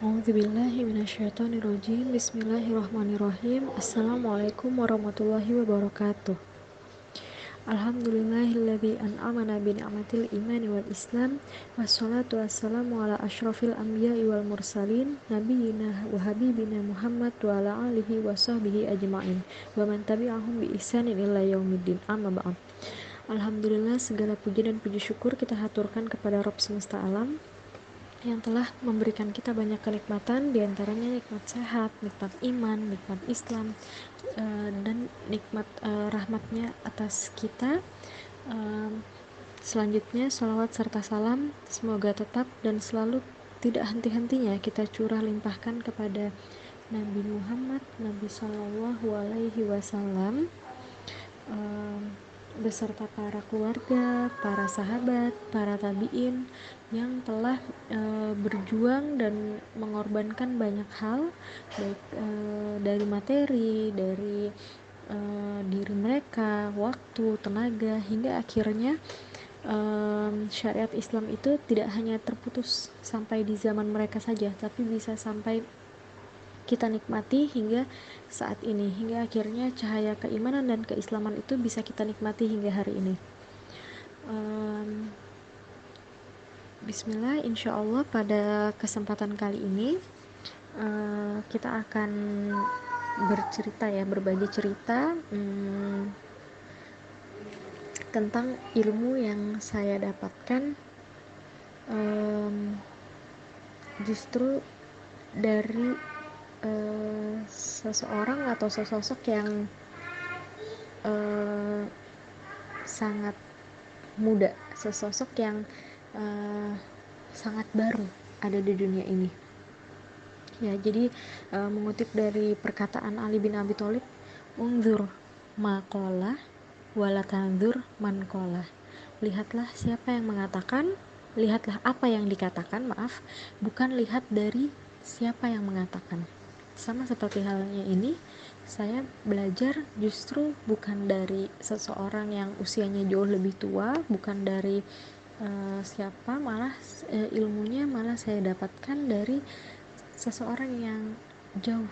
A'udzubillahi minasyaitonirrajim. Bismillahirrahmanirrahim. Assalamualaikum warahmatullahi wabarakatuh. Alhamdulillahilladzi an'amana bi ni'matil imani wal islam. Wassalatu wassalamu ala asyrafil anbiya'i wal mursalin nabiyyina wa habibina Muhammad wa ala alihi wa sahbihi ajma'in wa man tabi'ahum bi ihsanin ila yaumiddin. Amma ba'd. Alhamdulillah, segala puji dan puji syukur kita haturkan kepada Rabb semesta alam yang telah memberikan kita banyak kenikmatan, diantaranya nikmat sehat, nikmat iman, nikmat Islam, dan nikmat rahmatnya atas kita. Selanjutnya salawat serta salam semoga tetap dan selalu tidak henti-hentinya kita curah limpahkan kepada Nabi Muhammad, Nabi Shallallahu Alaihi Wasallam, beserta para keluarga, para sahabat, para tabiin yang telah berjuang dan mengorbankan banyak hal, baik dari materi, dari diri mereka, waktu, tenaga, hingga akhirnya syariat Islam itu tidak hanya terputus sampai di zaman mereka saja, tapi bisa sampai kita nikmati hingga saat ini, hingga akhirnya cahaya keimanan dan keislaman itu bisa kita nikmati hingga hari ini. Bismillah, insya Allah pada kesempatan kali ini kita akan bercerita ya, berbagi cerita tentang ilmu yang saya dapatkan justru dari seseorang atau sesosok yang sangat muda, sesosok yang sangat baru ada di dunia ini. Ya, jadi mengutip dari perkataan Ali bin Abi Thalib, "Unzur maqala wala tanzur man qala." Lihatlah siapa yang mengatakan, lihatlah apa yang dikatakan, bukan lihat dari siapa yang mengatakan. Sama seperti halnya ini, saya belajar justru bukan dari seseorang yang usianya jauh lebih tua, bukan dari siapa, malah ilmunya malah saya dapatkan dari seseorang yang jauh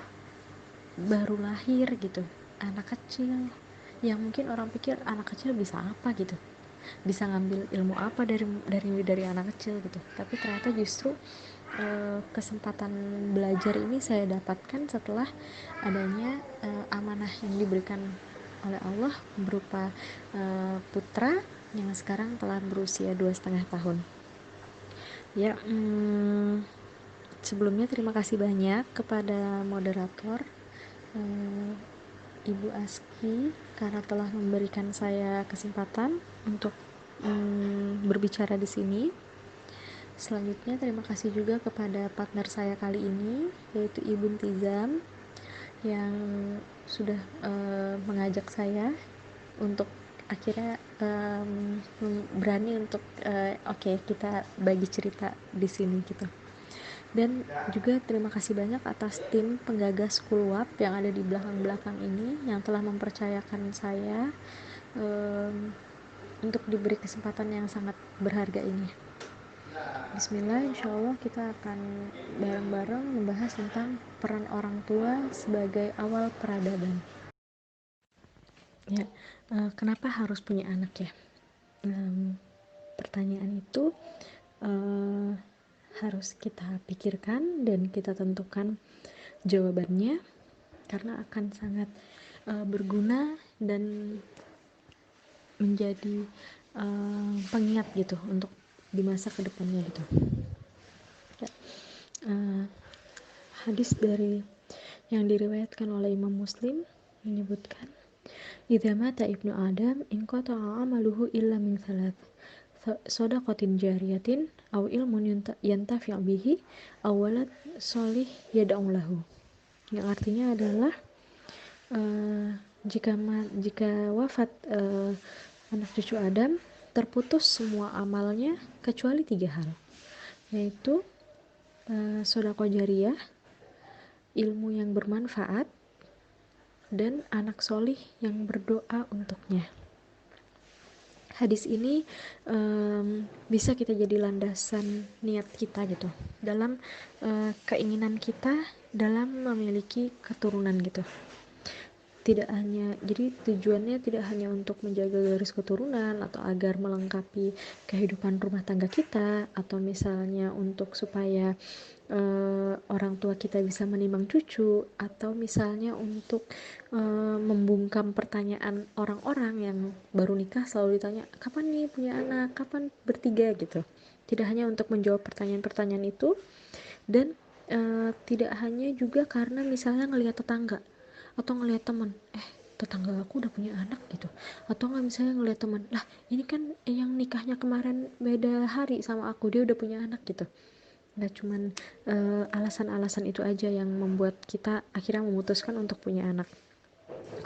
baru lahir gitu, anak kecil, yang mungkin orang pikir anak kecil bisa apa gitu, bisa ngambil ilmu apa dari anak kecil gitu, tapi ternyata justru kesempatan belajar ini saya dapatkan setelah adanya amanah yang diberikan oleh Allah berupa putra yang sekarang telah berusia 2,5 tahun. Ya, sebelumnya terima kasih banyak kepada moderator Ibu Aski karena telah memberikan saya kesempatan untuk berbicara di sini. Selanjutnya terima kasih juga kepada partner saya kali ini, yaitu Ibu Tizam, yang sudah mengajak saya untuk akhirnya berani untuk oke, kita bagi cerita di sini gitu. Dan juga terima kasih banyak atas tim penggagas Kulwap yang ada di belakang-belakang ini, yang telah mempercayakan saya untuk diberi kesempatan yang sangat berharga ini. Bismillah, insya Allah kita akan bareng-bareng membahas tentang peran orang tua sebagai awal peradaban. Ya, kenapa harus punya anak ya? Pertanyaan itu harus kita pikirkan dan kita tentukan jawabannya, karena akan sangat berguna dan menjadi pengingat gitu untuk di masa kedepannya gitu. Ya, hadis dari yang diriwayatkan oleh Imam Muslim menyebutkan, "Idza mata ibnu Adam inqata'a amaluhu illa min thalath, shadaqatin jariyatin aw ilmun yantafi' bihi aw walad sholih yad'u lahu." Yang artinya adalah jika wafat anak cucu Adam, terputus semua amalnya kecuali 3 hal, yaitu sedekah jariyah, ilmu yang bermanfaat, dan anak solih yang berdoa untuknya. hadis ini bisa kita jadi landasan niat kita gitu dalam keinginan kita dalam memiliki keturunan gitu. Tidak hanya, jadi tujuannya tidak hanya untuk menjaga garis keturunan atau agar melengkapi kehidupan rumah tangga kita, atau misalnya untuk supaya orang tua kita bisa menimbang cucu, atau misalnya untuk membungkam pertanyaan orang-orang yang baru nikah selalu ditanya kapan nih punya anak, kapan bertiga gitu. Tidak hanya untuk menjawab pertanyaan-pertanyaan itu, dan tidak hanya juga karena misalnya ngelihat tetangga atau ngelihat teman, tetangga aku udah punya anak gitu, atau nggak misalnya ngelihat teman, lah ini kan yang nikahnya kemarin beda hari sama aku, dia udah punya anak gitu. Nggak cuman alasan-alasan itu aja yang membuat kita akhirnya memutuskan untuk punya anak.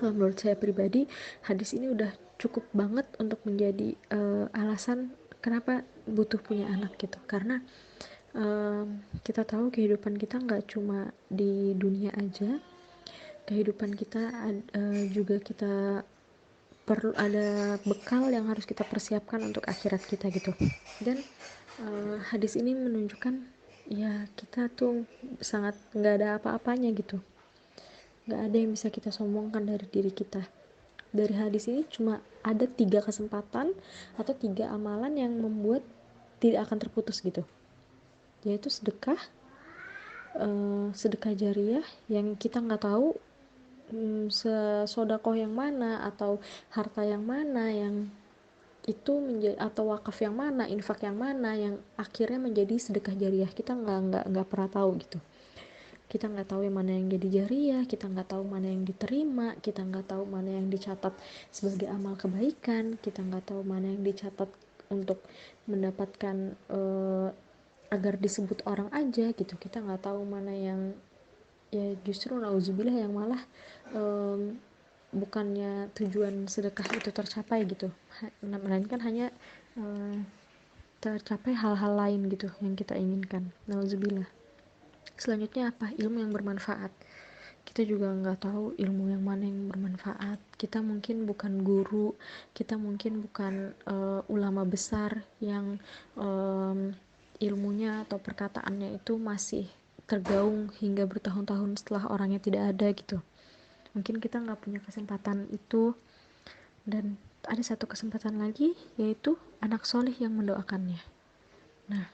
Kalau menurut saya pribadi, hadis ini udah cukup banget untuk menjadi alasan kenapa butuh punya anak gitu. Karena kita tahu kehidupan kita nggak cuma di dunia aja, kehidupan kita juga kita perlu ada bekal yang harus kita persiapkan untuk akhirat kita gitu. Dan hadis ini menunjukkan ya kita tuh sangat nggak ada apa-apanya gitu, nggak ada yang bisa kita sombongkan dari diri kita. Dari hadis ini cuma ada 3 kesempatan atau 3 amalan yang membuat tidak akan terputus gitu, yaitu sedekah, sedekah jariah yang kita nggak tahu sesodakoh yang mana atau harta yang mana yang itu menjadi, atau wakaf yang mana, infak yang mana yang akhirnya menjadi sedekah jariah. Kita nggak pernah tahu gitu. Kita nggak tahu yang mana yang jadi jariah, kita nggak tahu mana yang diterima, kita nggak tahu mana yang dicatat sebagai amal kebaikan, kita nggak tahu mana yang dicatat untuk mendapatkan agar disebut orang aja gitu. Kita nggak tahu mana yang ya justru nauzubillah yang malah bukannya tujuan sedekah itu tercapai gitu, melainkan hanya tercapai hal-hal lain gitu yang kita inginkan. Nauzubillah. Selanjutnya apa? Ilmu yang bermanfaat. Kita juga nggak tahu ilmu yang mana yang bermanfaat. Kita mungkin bukan guru, kita mungkin bukan ulama besar yang ilmunya atau perkataannya itu masih tergaung hingga bertahun-tahun setelah orangnya tidak ada gitu. Mungkin kita nggak punya kesempatan itu. Dan ada satu kesempatan lagi, yaitu anak soleh yang mendoakannya. Nah,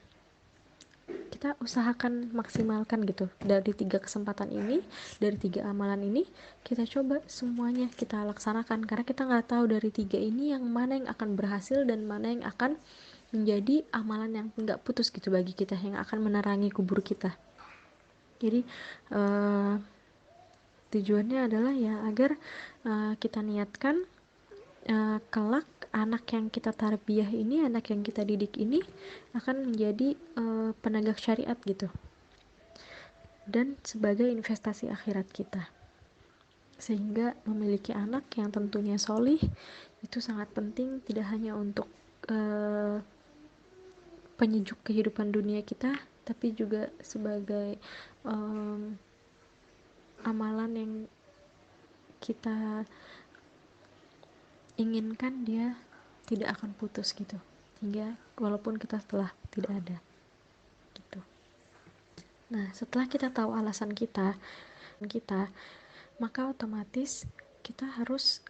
kita usahakan maksimalkan gitu dari 3 kesempatan ini, dari 3 amalan ini, kita coba semuanya kita laksanakan, karena kita nggak tahu dari 3 ini yang mana yang akan berhasil dan mana yang akan menjadi amalan yang nggak putus gitu bagi kita, yang akan menerangi kubur kita. Jadi tujuannya adalah ya agar kita niatkan kelak anak yang kita tarbiyah ini, anak yang kita didik ini akan menjadi penegak syariat gitu, dan sebagai investasi akhirat kita. Sehingga memiliki anak yang tentunya solih itu sangat penting, tidak hanya untuk penyejuk kehidupan dunia kita, tapi juga sebagai amalan yang kita inginkan dia tidak akan putus gitu, hingga walaupun kita telah tidak ada gitu. Nah, setelah kita tahu alasan kita, maka otomatis kita harus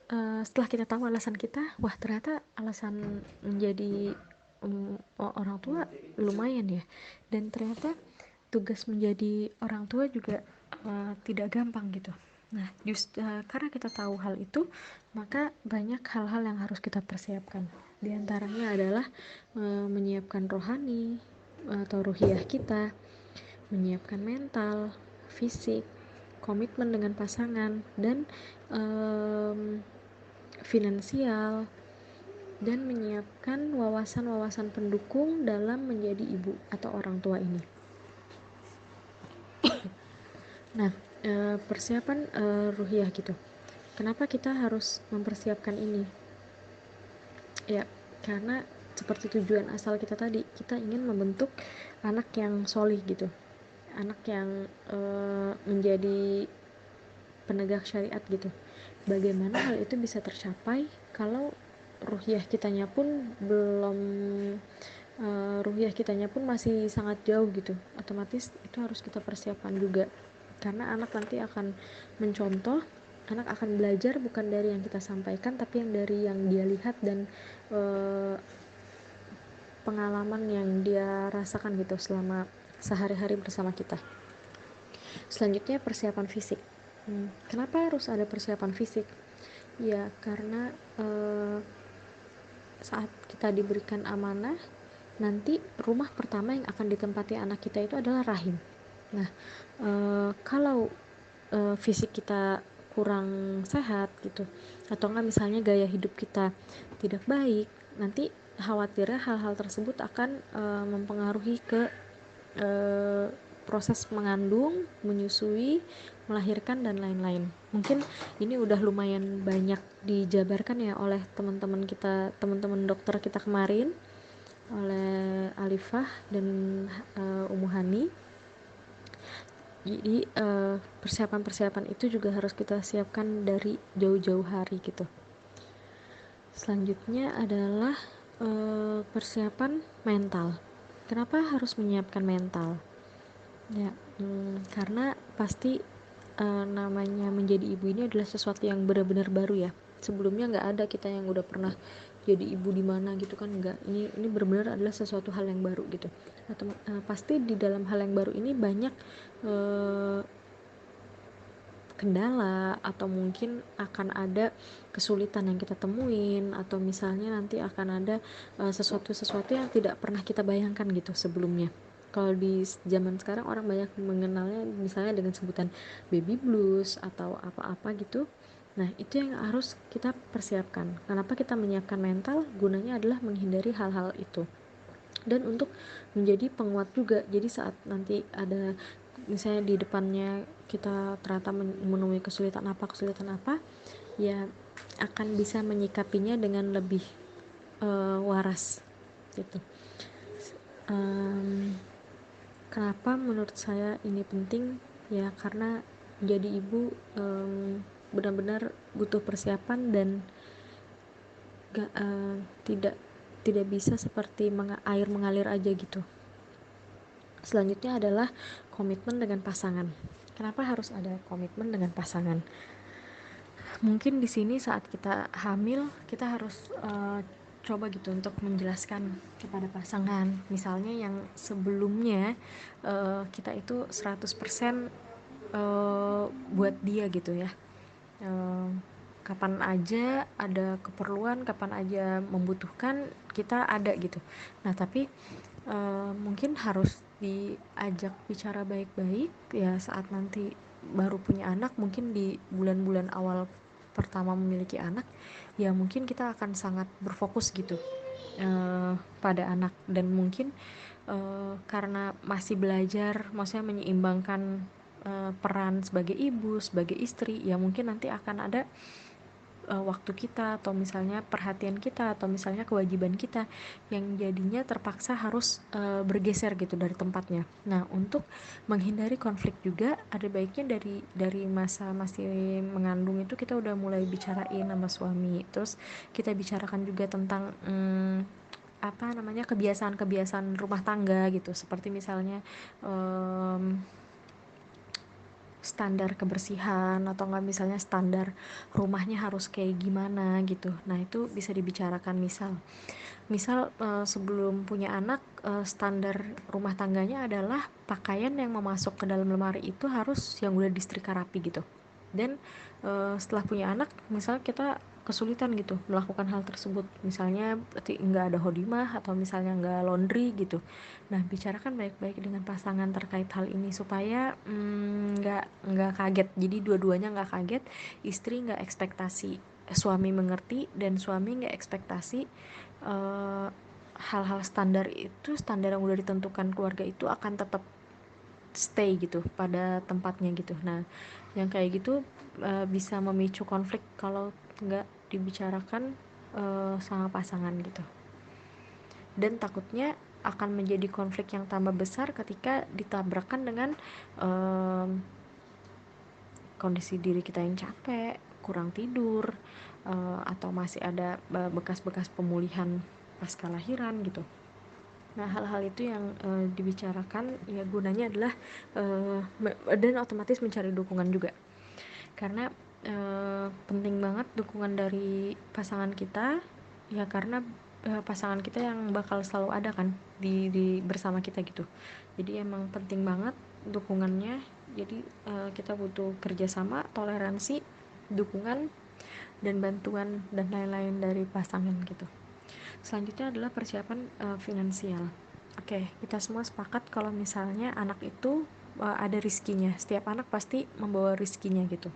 setelah kita tahu alasan kita, wah ternyata alasan menjadi orang tua lumayan ya, dan ternyata tugas menjadi orang tua juga tidak gampang gitu. Nah, karena kita tahu hal itu, maka banyak hal-hal yang harus kita persiapkan. Di antaranya adalah menyiapkan rohani atau ruhiyah kita, menyiapkan mental, fisik, komitmen dengan pasangan, dan finansial, dan menyiapkan wawasan-wawasan pendukung dalam menjadi ibu atau orang tua ini. Nah, persiapan ruhiyah gitu. Kenapa kita harus mempersiapkan ini? Ya, karena seperti tujuan asal kita tadi, kita ingin membentuk anak yang solih gitu, anak yang menjadi penegak syariat gitu. Bagaimana hal itu bisa tercapai kalau ruhiyah kitanya pun belum ruhiyah kitanya pun masih sangat jauh gitu, otomatis itu harus kita persiapkan juga, karena anak nanti akan mencontoh, anak akan belajar bukan dari yang kita sampaikan tapi yang dari yang dia lihat dan pengalaman yang dia rasakan gitu selama sehari-hari bersama kita. Selanjutnya persiapan fisik. Kenapa harus ada persiapan fisik? Ya karena saat kita diberikan amanah, nanti rumah pertama yang akan ditempati anak kita itu adalah rahim. Nah, kalau fisik kita kurang sehat gitu, atau enggak misalnya gaya hidup kita tidak baik, nanti khawatirnya hal-hal tersebut akan mempengaruhi ke proses mengandung, menyusui, melahirkan dan lain-lain. Mungkin ini udah lumayan banyak dijabarkan ya oleh teman-teman kita, teman-teman dokter kita kemarin, oleh Alifah dan Ummu Hani. Jadi persiapan-persiapan itu juga harus kita siapkan dari jauh-jauh hari gitu. Selanjutnya adalah persiapan mental. Kenapa harus menyiapkan mental? Ya, karena pasti namanya menjadi ibu ini adalah sesuatu yang benar-benar baru ya. Sebelumnya nggak ada kita yang udah pernah jadi ibu di mana gitu kan, nggak. Ini benar-benar adalah sesuatu hal yang baru gitu. Atau pasti di dalam hal yang baru ini banyak kendala atau mungkin akan ada kesulitan yang kita temuin, atau misalnya nanti akan ada sesuatu yang tidak pernah kita bayangkan gitu sebelumnya. Kalau di zaman sekarang orang banyak mengenalnya misalnya dengan sebutan baby blues atau apa-apa gitu. Nah, itu yang harus kita persiapkan. Kenapa kita menyiapkan mental? Gunanya adalah menghindari hal-hal itu. Dan untuk menjadi penguat juga. Jadi saat nanti ada misalnya di depannya kita ternyata menemui kesulitan apa, ya akan bisa menyikapinya dengan lebih waras gitu. Kenapa menurut saya ini penting? Ya karena menjadi ibu benar-benar butuh persiapan dan tidak bisa seperti air mengalir aja gitu. Selanjutnya adalah komitmen dengan pasangan. Kenapa harus ada komitmen dengan pasangan? Mungkin di sini saat kita hamil kita harus coba gitu untuk menjelaskan kepada pasangan, misalnya yang sebelumnya kita itu 100% buat dia gitu ya. Kapan aja ada keperluan, kapan aja membutuhkan, kita ada gitu. Nah tapi mungkin harus diajak bicara baik-baik ya saat nanti baru punya anak, mungkin di bulan-bulan awal pertama memiliki anak ya mungkin kita akan sangat berfokus gitu pada anak, dan mungkin karena masih belajar, maksudnya menyeimbangkan peran sebagai ibu, sebagai istri, ya mungkin nanti akan ada waktu kita atau misalnya perhatian kita atau misalnya kewajiban kita yang jadinya terpaksa harus bergeser gitu dari tempatnya. Nah, untuk menghindari konflik juga ada baiknya dari masa masih mengandung itu kita udah mulai bicarain sama suami. Terus kita bicarakan juga tentang kebiasaan-kebiasaan rumah tangga gitu, seperti misalnya standar kebersihan atau enggak misalnya standar rumahnya harus kayak gimana gitu. Nah itu bisa dibicarakan, misal sebelum punya anak standar rumah tangganya adalah pakaian yang mau masuk ke dalam lemari itu harus yang udah disetrika rapi gitu. Dan setelah punya anak misalnya kita kesulitan gitu melakukan hal tersebut, misalnya nggak ada hodimah atau misalnya nggak laundry gitu. Nah bicarakan baik-baik dengan pasangan terkait hal ini supaya nggak kaget, jadi dua-duanya nggak kaget, istri nggak ekspektasi, suami mengerti dan suami nggak ekspektasi hal-hal standar yang udah ditentukan keluarga itu akan tetap stay gitu pada tempatnya gitu. Nah yang kayak gitu bisa memicu konflik kalau nggak dibicarakan sama pasangan gitu, dan takutnya akan menjadi konflik yang tambah besar ketika ditabrakkan dengan kondisi diri kita yang capek, kurang tidur, atau masih ada bekas-bekas pemulihan pasca lahiran gitu. Nah, hal-hal itu yang dibicarakan ya gunanya adalah dan otomatis mencari dukungan juga, karena penting banget dukungan dari pasangan kita ya, karena pasangan kita yang bakal selalu ada kan di bersama kita gitu. Jadi emang penting banget dukungannya. Jadi kita butuh kerjasama, toleransi, dukungan dan bantuan dan lain-lain dari pasangan gitu. Selanjutnya adalah persiapan finansial. Oke, kita semua sepakat kalau misalnya anak itu ada rizkinya. Setiap anak pasti membawa rizkinya gitu.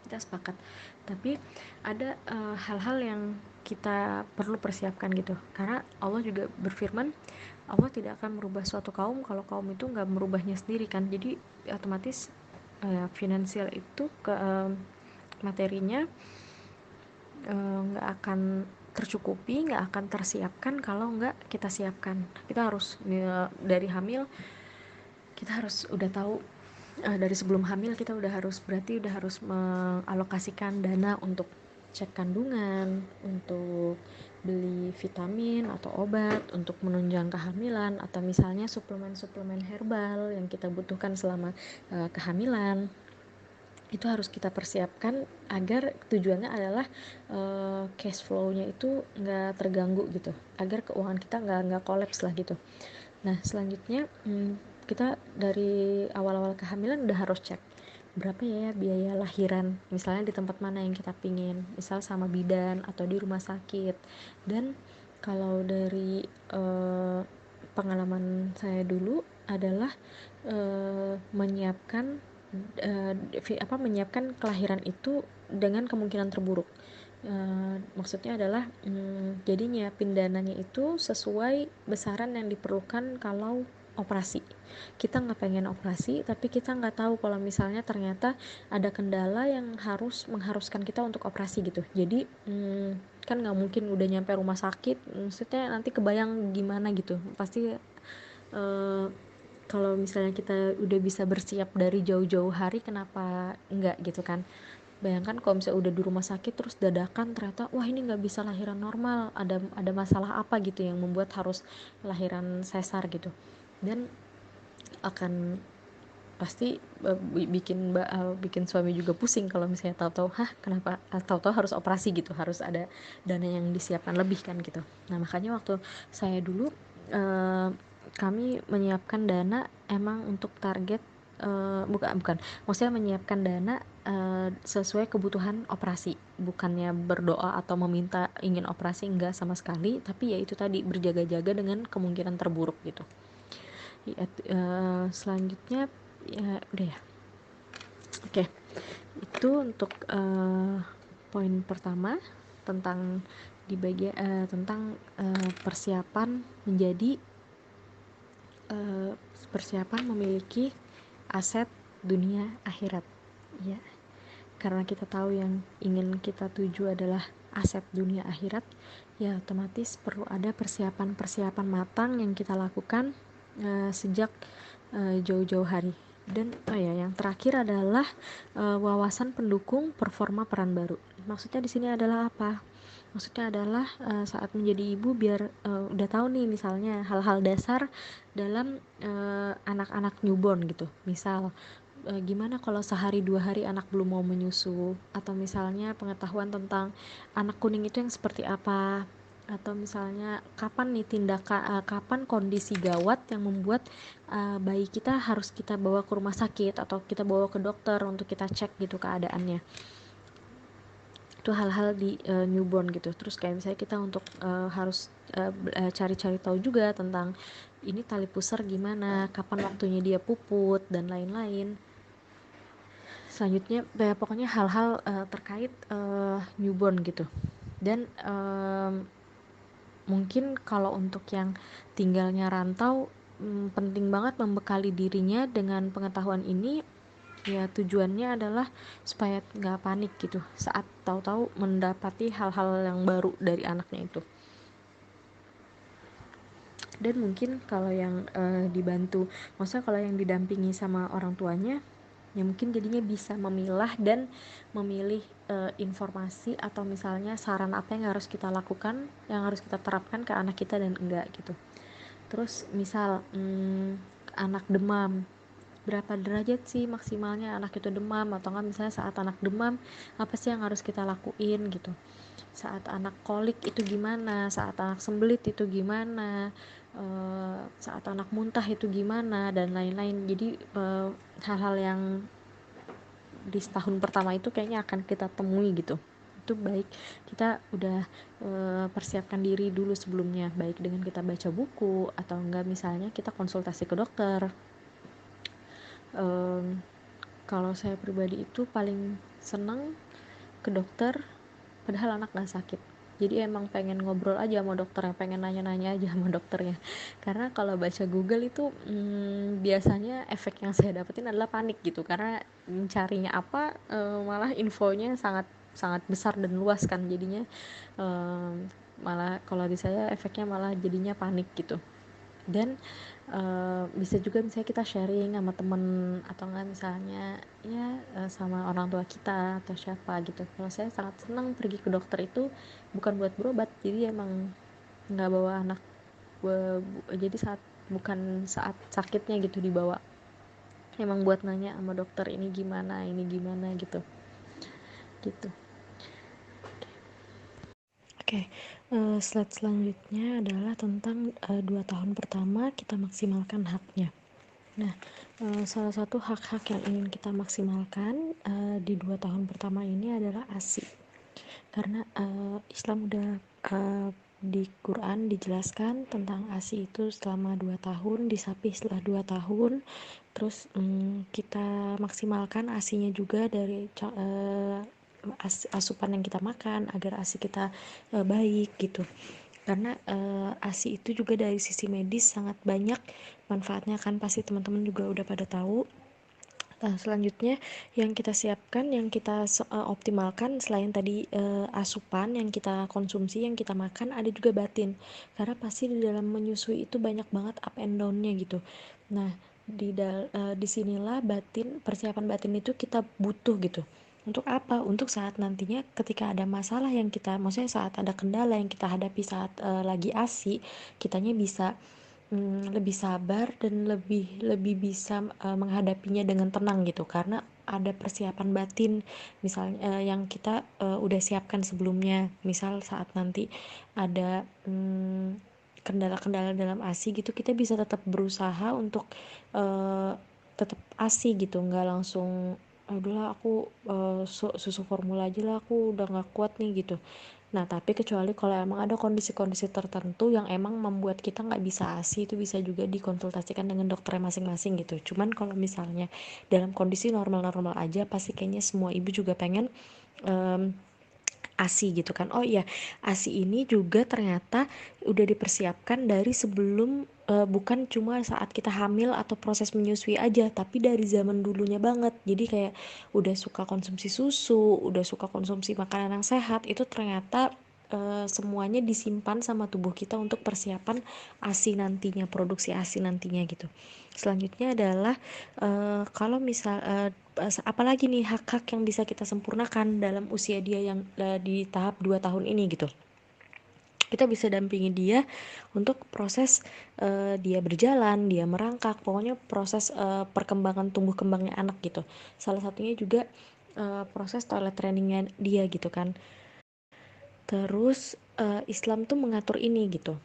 Kita sepakat. Tapi ada hal-hal yang kita perlu persiapkan gitu. Karena Allah juga berfirman, Allah tidak akan merubah suatu kaum kalau kaum itu nggak merubahnya sendiri kan. Jadi otomatis finansial itu materinya nggak akan tercukupi, nggak akan tersiapkan kalau nggak kita siapkan. Kita harus dari hamil kita harus udah tahu, dari sebelum hamil kita berarti udah harus mengalokasikan dana untuk cek kandungan, untuk beli vitamin atau obat untuk menunjang kehamilan, atau misalnya suplemen-suplemen herbal yang kita butuhkan selama kehamilan. Itu harus kita persiapkan agar tujuannya adalah cash flow-nya itu nggak terganggu gitu, agar keuangan kita nggak kolaps lah gitu. Nah, selanjutnya kita dari awal-awal kehamilan udah harus cek berapa ya biaya lahiran, misalnya di tempat mana yang kita pingin, misal sama bidan atau di rumah sakit. Dan kalau dari pengalaman saya dulu adalah menyiapkan kelahiran itu dengan kemungkinan terburuk. Maksudnya adalah jadi nyiapin dananya itu sesuai besaran yang diperlukan kalau operasi. Kita nggak pengen operasi, tapi kita nggak tahu kalau misalnya ternyata ada kendala yang mengharuskan kita untuk operasi gitu. Jadi kan nggak mungkin udah nyampe rumah sakit, maksudnya nanti kebayang gimana gitu. Pasti kalau misalnya kita udah bisa bersiap dari jauh-jauh hari, kenapa enggak gitu kan. Bayangkan kalau misalnya udah di rumah sakit terus dadakan ternyata wah ini nggak bisa lahiran normal, ada masalah apa gitu yang membuat harus lahiran sesar gitu. Dan akan pasti bikin suami juga pusing kalau misalnya tahu-tahu kenapa tahu-tahu harus operasi gitu, harus ada dana yang disiapkan lebih kan gitu. Nah, makanya waktu saya dulu kami menyiapkan dana emang untuk target bukan maksudnya menyiapkan dana sesuai kebutuhan operasi, bukannya berdoa atau meminta ingin operasi, enggak sama sekali, tapi ya itu tadi berjaga-jaga dengan kemungkinan terburuk gitu ya. Selanjutnya ya udah ya. Oke, itu untuk poin pertama tentang tentang persiapan menjadi persiapan memiliki aset dunia akhirat ya. Karena kita tahu yang ingin kita tuju adalah aset dunia akhirat, ya otomatis perlu ada persiapan matang yang kita lakukan sejak jauh-jauh hari. Dan yang terakhir adalah wawasan pendukung performa peran baru. Maksudnya di sini adalah apa? Maksudnya adalah saat menjadi ibu biar udah tahu nih misalnya hal-hal dasar dalam anak-anak newborn gitu. Misal gimana kalau sehari 2 hari anak belum mau menyusu, atau misalnya pengetahuan tentang anak kuning itu yang seperti apa, atau misalnya kapan nih kapan kondisi gawat yang membuat bayi kita harus kita bawa ke rumah sakit atau kita bawa ke dokter untuk kita cek gitu keadaannya. Itu hal-hal di newborn gitu. Terus kayak misalnya kita untuk harus cari-cari tahu juga tentang ini tali pusar gimana, kapan waktunya dia puput dan lain-lain. Selanjutnya pokoknya hal-hal terkait newborn gitu. Dan mungkin kalau untuk yang tinggalnya rantau, penting banget membekali dirinya dengan pengetahuan ini. Ya tujuannya adalah supaya nggak panik gitu saat tahu-tahu mendapati hal-hal yang baru dari anaknya itu. Dan mungkin kalau yang dibantu, maksudnya kalau yang didampingi sama orang tuanya, Ya mungkin jadinya bisa memilah dan memilih informasi atau misalnya saran apa yang harus kita lakukan, yang harus kita terapkan ke anak kita dan enggak gitu. Terus misal anak demam, berapa derajat sih maksimalnya anak itu demam, atau enggak misalnya saat anak demam apa sih yang harus kita lakuin gitu, saat anak kolik itu gimana, saat anak sembelit itu gimana, saat anak muntah itu gimana, dan lain-lain. Jadi hal-hal yang di tahun pertama itu kayaknya akan kita temui gitu. Itu baik kita udah persiapkan diri dulu sebelumnya, baik dengan kita baca buku atau enggak misalnya kita konsultasi ke dokter. Kalau saya pribadi itu paling seneng ke dokter padahal anak gak sakit, jadi emang pengen ngobrol aja sama dokternya, pengen nanya-nanya aja sama dokternya. Karena kalau baca Google itu biasanya efek yang saya dapetin adalah panik gitu, karena carinya apa malah infonya sangat sangat besar dan luas kan, jadinya malah kalau di saya efeknya malah jadinya panik gitu. Dan bisa juga misalnya kita sharing sama temen atau enggak misalnya ya sama orang tua kita atau siapa gitu. Kalau saya sangat senang pergi ke dokter itu bukan buat berobat, jadi emang nggak bawa anak, jadi bukan saat sakitnya gitu dibawa, emang buat nanya sama dokter ini gimana gitu gitu. Oke, slide selanjutnya adalah tentang 2 tahun pertama kita maksimalkan haknya. Nah, salah satu hak-hak yang ingin kita maksimalkan di 2 tahun pertama ini adalah ASI. Karena Islam udah di Quran dijelaskan tentang ASI itu selama 2 tahun, disapi setelah 2 tahun. Terus kita maksimalkan ASInya juga dari asupan yang kita makan agar ASI kita baik gitu. Karena ASI itu juga dari sisi medis sangat banyak manfaatnya kan, pasti teman-teman juga udah pada tahu. Nah, selanjutnya yang kita siapkan, yang kita optimalkan selain tadi asupan yang kita konsumsi, yang kita makan, ada juga batin. Karena pasti di dalam menyusui itu banyak banget up and down-nya gitu. Nah, di sinilah persiapan batin itu kita butuh gitu. Untuk apa? Untuk saat nantinya ketika ada masalah yang kita, maksudnya saat ada kendala yang kita hadapi saat lagi ASI, kitanya bisa lebih sabar dan lebih bisa menghadapinya dengan tenang gitu, karena ada persiapan batin misalnya yang kita udah siapkan sebelumnya. Misal saat nanti ada kendala-kendala dalam ASI gitu, kita bisa tetap berusaha untuk tetap ASI gitu, nggak langsung udahlah aku susu formula aja lah, aku udah nggak kuat nih gitu. Nah, tapi kecuali kalau emang ada kondisi-kondisi tertentu yang emang membuat kita nggak bisa ASI, itu bisa juga dikonsultasikan dengan dokternya masing-masing gitu. Cuman kalau misalnya dalam kondisi normal-normal aja, pasti kayaknya semua ibu juga pengen ASI gitu kan. Oh iya, ASI ini juga ternyata udah dipersiapkan dari sebelum, bukan cuma saat kita hamil atau proses menyusui aja, tapi dari zaman dulunya banget. Jadi kayak udah suka konsumsi susu, udah suka konsumsi makanan yang sehat, itu ternyata semuanya disimpan sama tubuh kita untuk persiapan ASI nantinya, produksi ASI nantinya gitu. Selanjutnya adalah kalau misal apalagi nih hak-hak yang bisa kita sempurnakan dalam usia dia yang di tahap 2 tahun ini gitu. Kita bisa dampingi dia untuk proses dia berjalan, dia merangkak, pokoknya proses perkembangan tumbuh kembangnya anak gitu. Salah satunya juga proses toilet trainingnya dia gitu kan. Terus Islam tuh mengatur ini gitu.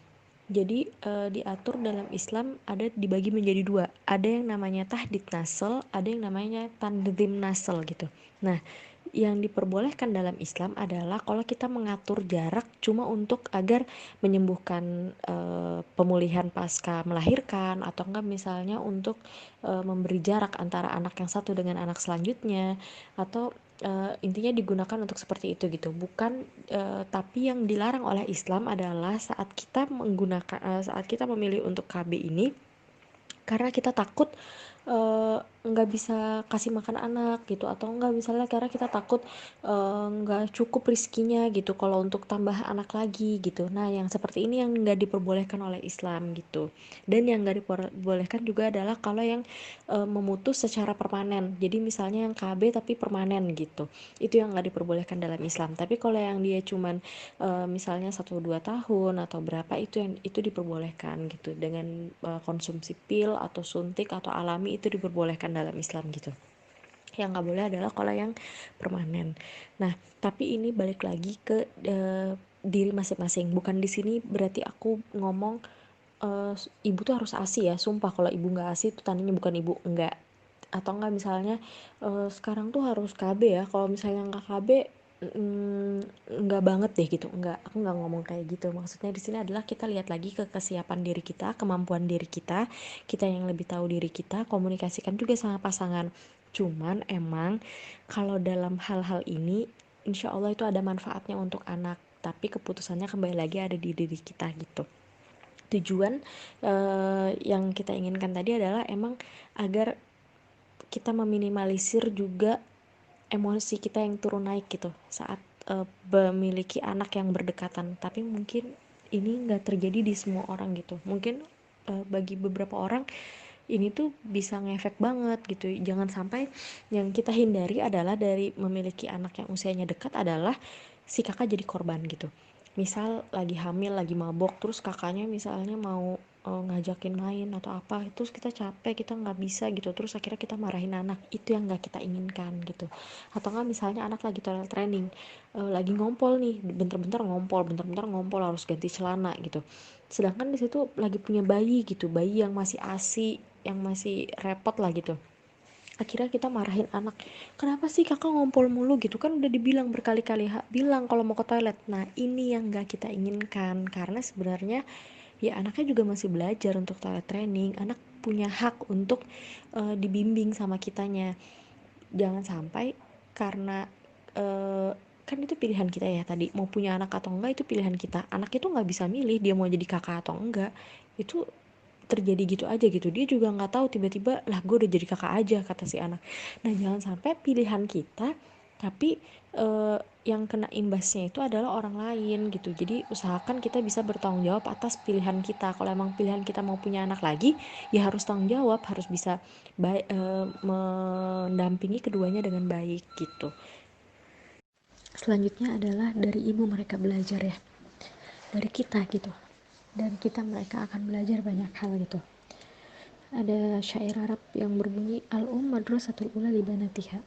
Jadi diatur dalam Islam ada dibagi menjadi dua. Ada yang namanya tahdid nasl, ada yang namanya tanzim nasl gitu. Nah, yang diperbolehkan dalam Islam adalah kalau kita mengatur jarak cuma untuk agar menyembuhkan pemulihan pasca melahirkan, atau enggak misalnya untuk memberi jarak antara anak yang satu dengan anak selanjutnya, atau intinya digunakan untuk seperti itu gitu. Bukan tapi yang dilarang oleh Islam adalah saat kita memilih untuk KB ini karena kita takut nggak bisa kasih makan anak gitu, atau enggak misalnya karena kita takut nggak cukup rizkinya gitu kalau untuk tambah anak lagi gitu. Nah yang seperti ini yang nggak diperbolehkan oleh Islam gitu. Dan yang nggak diperbolehkan juga adalah kalau yang memutus secara permanen, jadi misalnya yang KB tapi permanen gitu, itu yang nggak diperbolehkan dalam Islam. Tapi kalau yang dia cuman misalnya 1-2 tahun atau berapa, itu diperbolehkan gitu, dengan konsumsi pil atau suntik atau alami, itu diperbolehkan dalam Islam gitu. Yang nggak boleh adalah kalau yang permanen. Nah tapi ini balik lagi ke diri masing-masing. Bukan di sini berarti aku ngomong ibu tuh harus ASI ya, sumpah kalau ibu nggak ASI itu tandanya bukan ibu, enggak. Atau enggak misalnya sekarang tuh harus KB ya, kalau misalnya nggak KB nggak banget deh gitu, enggak, aku nggak ngomong kayak gitu. Maksudnya di sini adalah kita lihat lagi ke kesiapan diri kita, kemampuan diri kita, kita yang lebih tahu diri kita, komunikasikan juga sama pasangan. Cuman emang kalau dalam hal-hal ini insya Allah itu ada manfaatnya untuk anak, tapi keputusannya kembali lagi ada di diri kita gitu. Tujuan yang kita inginkan tadi adalah emang agar kita meminimalisir juga emosi kita yang turun naik gitu saat memiliki anak yang berdekatan. Tapi mungkin ini nggak terjadi di semua orang gitu. Mungkin bagi beberapa orang ini tuh bisa ngefek banget gitu. Jangan sampai yang kita hindari adalah dari memiliki anak yang usianya dekat adalah si kakak jadi korban gitu. Misal lagi hamil, lagi mabok, terus kakaknya misalnya mau ngajakin main atau apa, terus kita capek, kita nggak bisa gitu, terus akhirnya kita marahin anak. Itu yang nggak kita inginkan gitu. Atau nggak misalnya anak lagi toilet training, lagi ngompol nih, bentar-bentar ngompol harus ganti celana gitu, sedangkan di situ lagi punya bayi gitu, bayi yang masih ASI, yang masih repot lah gitu. Akhirnya kita marahin anak, kenapa sih kakak ngompol mulu gitu, kan udah dibilang berkali-kali bilang kalau mau ke toilet. Nah ini yang gak kita inginkan, karena sebenarnya ya anaknya juga masih belajar untuk toilet training, anak punya hak untuk dibimbing sama kitanya. Jangan sampai karena kan itu pilihan kita ya, tadi mau punya anak atau enggak itu pilihan kita. Anak itu nggak bisa milih dia mau jadi kakak atau enggak, itu terjadi gitu aja gitu, dia juga nggak tahu tiba-tiba lah gue udah jadi kakak aja kata si anak. Nah jangan sampai pilihan kita tapi yang kena imbasnya itu adalah orang lain gitu. Jadi usahakan kita bisa bertanggung jawab atas pilihan kita. Kalau emang pilihan kita mau punya anak lagi ya harus tanggung jawab, harus bisa mendampingi keduanya dengan baik gitu. Selanjutnya adalah dari ibu mereka belajar ya, dari kita gitu, dan kita mereka akan belajar banyak hal gitu. Ada syair Arab yang berbunyi, madrasatul ula li banatiha,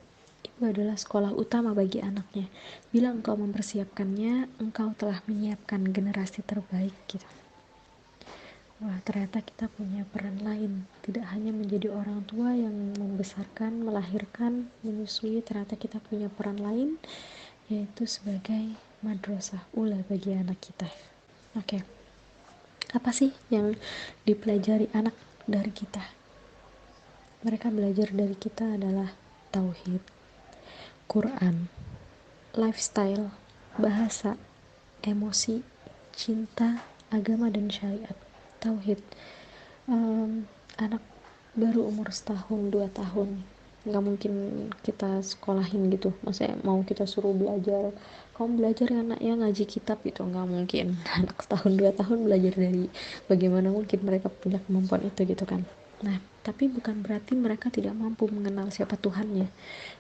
ibu adalah sekolah utama bagi anaknya. Bila engkau mempersiapkannya, engkau telah menyiapkan generasi terbaik gitu. Wah ternyata kita punya peran lain, tidak hanya menjadi orang tua yang membesarkan, melahirkan, menyusui. Ternyata kita punya peran lain, yaitu sebagai madrasah ula bagi anak kita. Oke, apa sih yang dipelajari anak dari kita? Mereka belajar dari kita adalah tauhid, Quran, lifestyle, bahasa, emosi, cinta, agama, dan syariat. Tauhid, anak baru umur 1-2 tahun nggak mungkin kita sekolahin gitu, maksudnya mau kita suruh belajar, kamu belajar ya nak ya ngaji kitab gitu, nggak mungkin. Anak 1-2 tahun belajar dari bagaimana mungkin mereka punya kemampuan itu gitu kan. Nah tapi bukan berarti mereka tidak mampu mengenal siapa Tuhannya,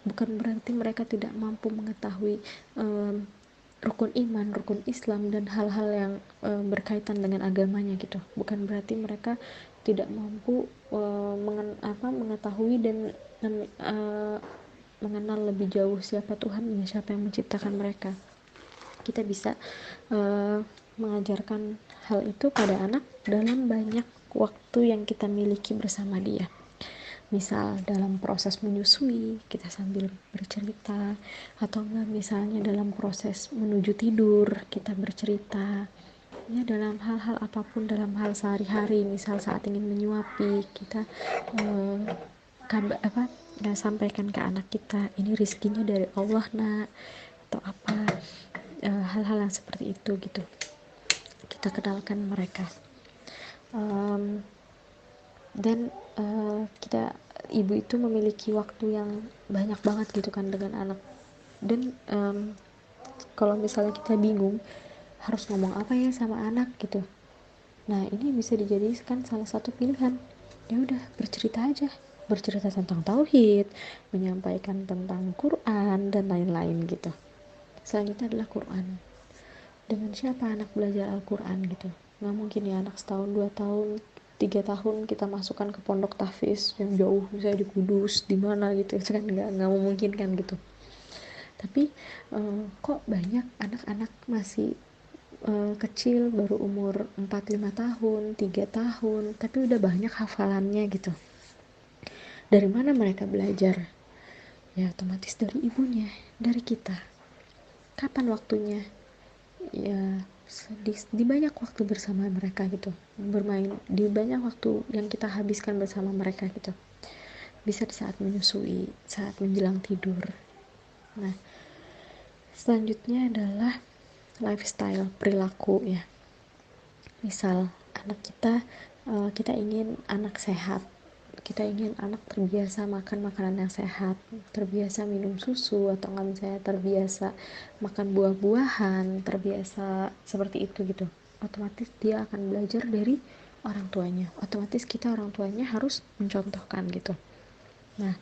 bukan berarti mereka tidak mampu mengetahui rukun iman, rukun Islam, dan hal-hal yang berkaitan dengan agamanya gitu. Bukan berarti mereka tidak mampu mengetahui dan mengenal lebih jauh siapa Tuhannya, siapa yang menciptakan mereka. Kita bisa mengajarkan hal itu pada anak dalam banyak waktu yang kita miliki bersama dia. Misal dalam proses menyusui kita sambil bercerita, atau enggak misalnya dalam proses menuju tidur kita bercerita ya, dalam hal-hal apapun, dalam hal sehari-hari. Misal saat ingin menyuapi kita sampaikan ke anak kita, ini rizkinya dari Allah nak, atau apa, hal-hal yang seperti itu gitu kita kenalkan mereka. Dan kita ibu itu memiliki waktu yang banyak banget gitu kan dengan anak. Dan kalau misalnya kita bingung harus ngomong apa ya sama anak gitu, nah ini bisa dijadikan salah satu pilihan. Ya udah, bercerita aja, bercerita tentang tauhid, menyampaikan tentang Quran dan lain-lain gitu. Selanjutnya adalah Quran. Dengan siapa anak belajar Al-Quran gitu? Nggak mungkin ya anak setahun, 2 tahun, 3 tahun kita masukkan ke pondok tahfiz yang jauh, misalnya di Kudus, di mana gitu, itu kan nggak memungkinkan gitu. Tapi kok banyak anak-anak masih kecil, baru umur 4-5 tahun, 3 tahun, tapi udah banyak hafalannya gitu. Dari mana mereka belajar? Ya otomatis dari ibunya, dari kita. Kapan waktunya? Ya di banyak waktu bersama mereka gitu, bermain di banyak waktu yang kita habiskan bersama mereka gitu. Bisa di saat menyusui, saat menjelang tidur. Nah, selanjutnya adalah lifestyle, perilaku ya. Misal anak kita, kita ingin anak sehat, kita ingin anak terbiasa makan makanan yang sehat, terbiasa minum susu, atau nggak, misalnya terbiasa makan buah-buahan, terbiasa seperti itu gitu. Otomatis dia akan belajar dari orang tuanya, otomatis kita orang tuanya harus mencontohkan gitu. Nah,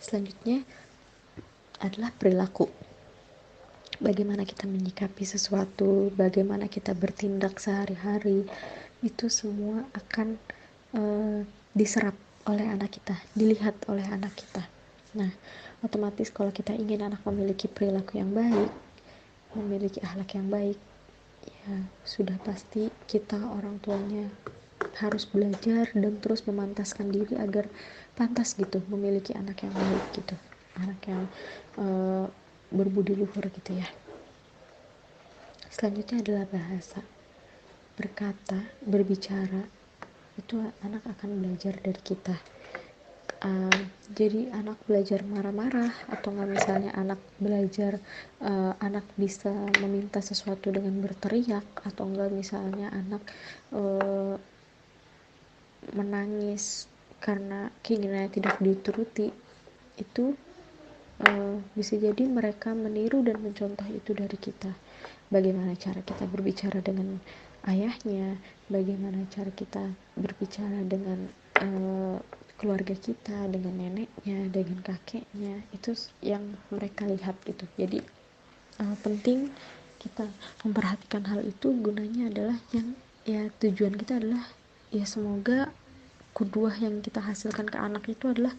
selanjutnya adalah perilaku. Bagaimana kita menyikapi sesuatu, bagaimana kita bertindak sehari-hari, itu semua akan diserap oleh anak kita, dilihat oleh anak kita. Nah, otomatis kalau kita ingin anak memiliki perilaku yang baik, memiliki akhlak yang baik, ya sudah pasti kita orang tuanya harus belajar dan terus memantaskan diri agar pantas gitu memiliki anak yang baik gitu, anak yang berbudi luhur gitu ya. Selanjutnya adalah bahasa, berkata, berbicara, itu anak akan belajar dari kita. Jadi anak belajar marah-marah, atau nggak misalnya anak belajar anak bisa meminta sesuatu dengan berteriak, atau enggak misalnya anak menangis karena keinginannya tidak dituruti, itu bisa jadi mereka meniru dan mencontoh itu dari kita. Bagaimana cara kita berbicara dengan ayahnya, bagaimana cara kita berbicara dengan keluarga kita, dengan neneknya, dengan kakeknya, itu yang mereka lihat gitu. Jadi penting kita memperhatikan hal itu, gunanya adalah yang, ya tujuan kita adalah ya semoga kuduah yang kita hasilkan ke anak itu adalah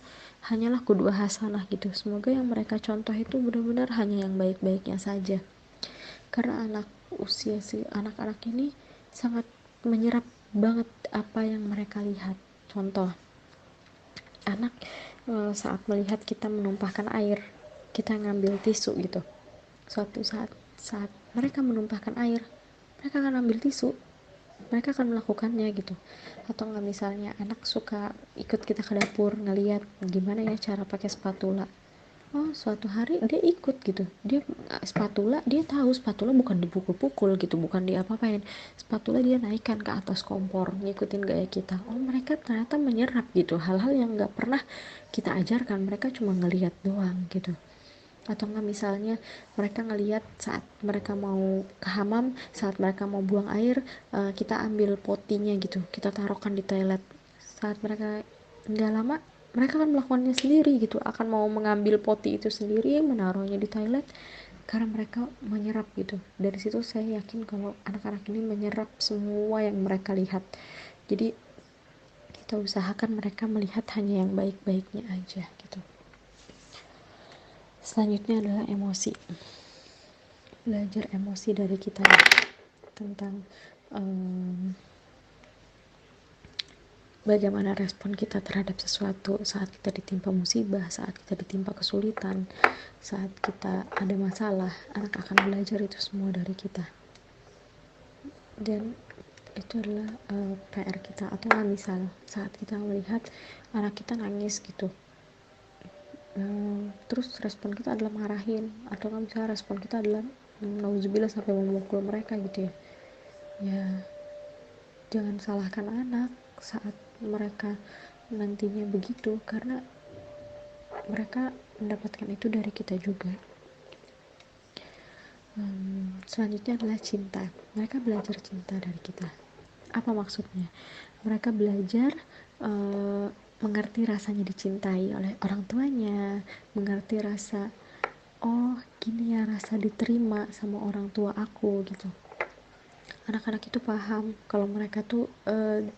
hanyalah kuduah hasanah gitu. Semoga yang mereka contoh itu benar-benar hanya yang baik-baiknya saja. Karena anak-anak ini sangat menyerap banget apa yang mereka lihat. Contoh, anak saat melihat kita menumpahkan air, kita ngambil tisu gitu. Suatu saat mereka menumpahkan air, mereka akan ambil tisu, mereka akan melakukannya gitu. Atau nggak, misalnya anak suka ikut kita ke dapur ngeliat gimana ya cara pakai spatula, suatu hari dia ikut gitu, dia spatula, dia tahu spatula bukan dipukul-pukul gitu, bukan diapa-apain, spatula dia naikkan ke atas kompor, ngikutin gaya kita. Mereka ternyata menyerap gitu hal-hal yang nggak pernah kita ajarkan, mereka cuma ngeliat doang gitu. Atau enggak, misalnya mereka ngelihat saat mereka mau ke hamam, saat mereka mau buang air, kita ambil potinya gitu, kita taruhkan di toilet. Saat mereka nggak lama, mereka akan melakukannya sendiri gitu, akan mau mengambil poti itu sendiri, menaruhnya di toilet, karena mereka menyerap gitu. Dari situ saya yakin kalau anak-anak ini menyerap semua yang mereka lihat. Jadi kita usahakan mereka melihat hanya yang baik-baiknya aja gitu. Selanjutnya adalah emosi. Belajar emosi dari kita tentang bagaimana respon kita terhadap sesuatu saat kita ditimpa musibah, saat kita ditimpa kesulitan, saat kita ada masalah. Anak akan belajar itu semua dari kita, dan itu adalah PR kita. Atau nggak, misal saat kita melihat anak kita nangis gitu, terus respon kita adalah marahin, atau nggak, misalnya respon kita adalah nauzubillah sampai memukul mereka gitu ya. Ya jangan salahkan anak saat mereka nantinya begitu, karena mereka mendapatkan itu dari kita juga. Selanjutnya adalah cinta. Mereka belajar cinta dari kita. Apa maksudnya? Mereka belajar mengerti rasanya dicintai oleh orang tuanya, mengerti rasa, oh gini ya rasa diterima sama orang tua aku gitu. Anak-anak itu paham kalau mereka tuh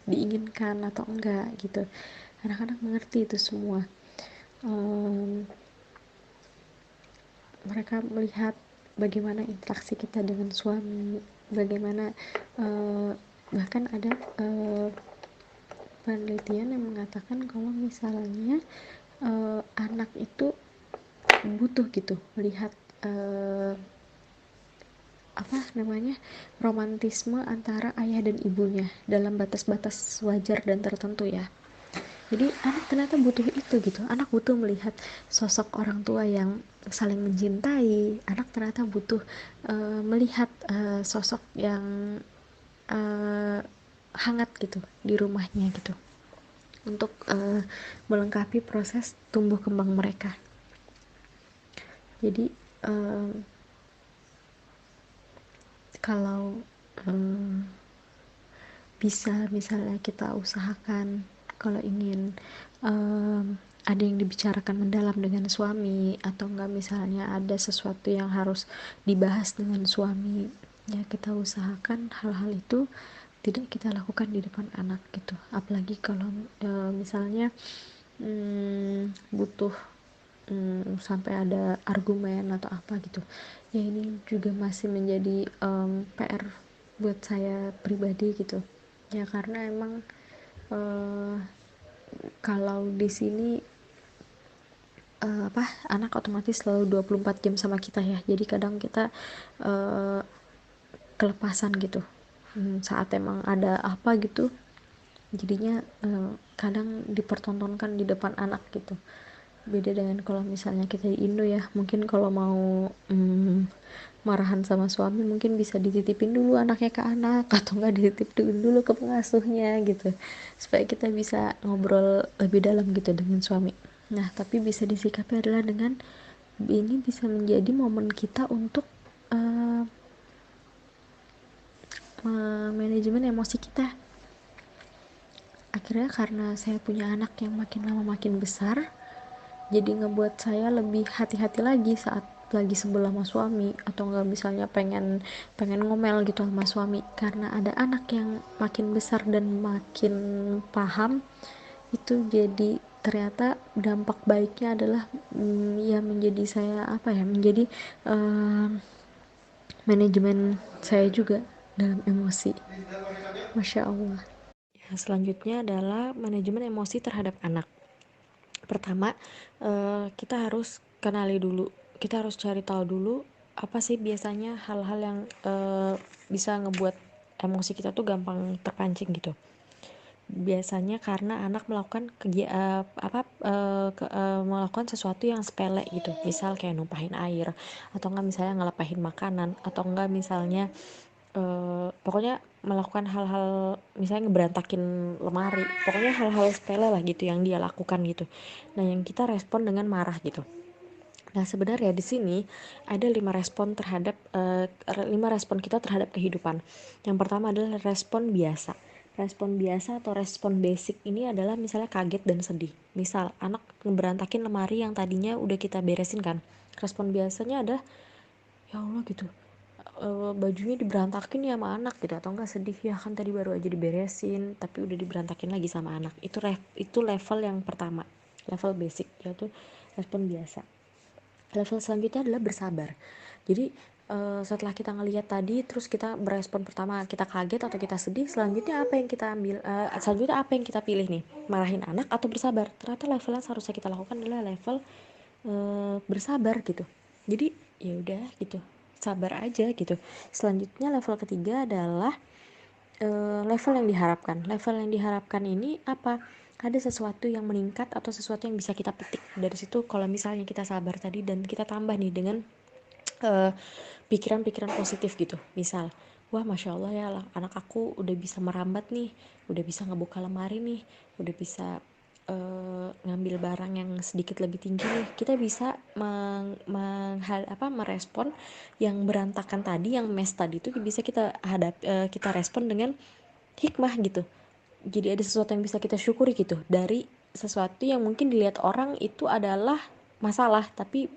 diinginkan atau enggak gitu. Anak-anak mengerti itu semua. Mereka melihat bagaimana interaksi kita dengan suami, bagaimana bahkan ada penelitian yang mengatakan kalau misalnya anak itu butuh gitu melihat romantisme antara ayah dan ibunya dalam batas-batas wajar dan tertentu ya. Jadi anak ternyata butuh itu gitu. Anak butuh melihat sosok orang tua yang saling mencintai. Anak ternyata butuh melihat sosok yang hangat gitu di rumahnya gitu, untuk melengkapi proses tumbuh kembang mereka. Jadi kalau bisa misalnya kita usahakan kalau ingin ada yang dibicarakan mendalam dengan suami, atau enggak misalnya ada sesuatu yang harus dibahas dengan suami, ya kita usahakan hal-hal itu tidak kita lakukan di depan anak gitu. Apalagi kalau misalnya butuh sampai ada argumen atau apa gitu ya. Ini juga masih menjadi PR buat saya pribadi gitu ya, karena emang kalau di sini anak otomatis selalu 24 jam sama kita ya, jadi kadang kita kelepasan gitu saat emang ada apa gitu, jadinya kadang dipertontonkan di depan anak gitu. Beda dengan kalau misalnya kita di Indo ya, mungkin kalau mau marahan sama suami mungkin bisa dititipin dulu anaknya ke anak, atau enggak dititipin dulu ke pengasuhnya gitu, supaya kita bisa ngobrol lebih dalam gitu dengan suami. Nah tapi bisa disikapi adalah dengan ini bisa menjadi momen kita untuk manajemen emosi kita. Akhirnya karena saya punya anak yang makin lama makin besar, jadi ngebuat saya lebih hati-hati lagi saat lagi sebel sama suami, atau enggak misalnya pengen ngomel gitu sama suami, karena ada anak yang makin besar dan makin paham. Itu jadi ternyata dampak baiknya adalah ya menjadi saya menjadi manajemen saya juga dalam emosi. Masya Allah. Ya, selanjutnya adalah manajemen emosi terhadap anak. Pertama, kita harus kenali dulu, kita harus cari tahu dulu apa sih biasanya hal-hal yang bisa ngebuat emosi kita tuh gampang terpancing gitu. Biasanya karena anak melakukan melakukan sesuatu yang sepele gitu, misal kayak numpahin air, atau enggak misalnya ngelepahin makanan, atau enggak misalnya pokoknya melakukan hal-hal misalnya ngeberantakin lemari, pokoknya hal-hal sepele lah gitu yang dia lakukan gitu. Nah yang kita respon dengan marah gitu. Nah sebenarnya di sini ada 5 respon kita terhadap kehidupan. Yang pertama adalah respon biasa. Respon biasa atau respon basic ini adalah misalnya kaget dan sedih. Misal anak ngeberantakin lemari yang tadinya udah kita beresin kan. Respon biasanya ada ya Allah gitu, bajunya diberantakin ya sama anak gitu, atau enggak sedih ya kan tadi baru aja diberesin tapi udah diberantakin lagi sama anak. Itu level yang pertama, level basic, yaitu respon biasa. Level selanjutnya adalah bersabar. Jadi setelah kita ngelihat tadi terus kita berespon, pertama kita kaget atau kita sedih, selanjutnya apa yang kita ambil, selanjutnya apa yang kita pilih nih, marahin anak atau bersabar. Ternyata level yang seharusnya kita lakukan adalah level bersabar gitu. Jadi ya udah gitu, sabar aja gitu. Selanjutnya level ketiga adalah level yang diharapkan. Level yang diharapkan ini apa? Ada sesuatu yang meningkat atau sesuatu yang bisa kita petik dari situ. Kalau misalnya kita sabar tadi dan kita tambah nih dengan pikiran-pikiran positif gitu. Misal wah masya Allah ya anak aku udah bisa merambat nih, udah bisa ngebuka lemari nih, udah bisa ngambil barang yang sedikit lebih tinggi nih. Kita bisa merespon yang berantakan tadi, yang mess tadi itu bisa kita respon dengan hikmah gitu. Jadi ada sesuatu yang bisa kita syukuri gitu dari sesuatu yang mungkin dilihat orang itu adalah masalah, tapi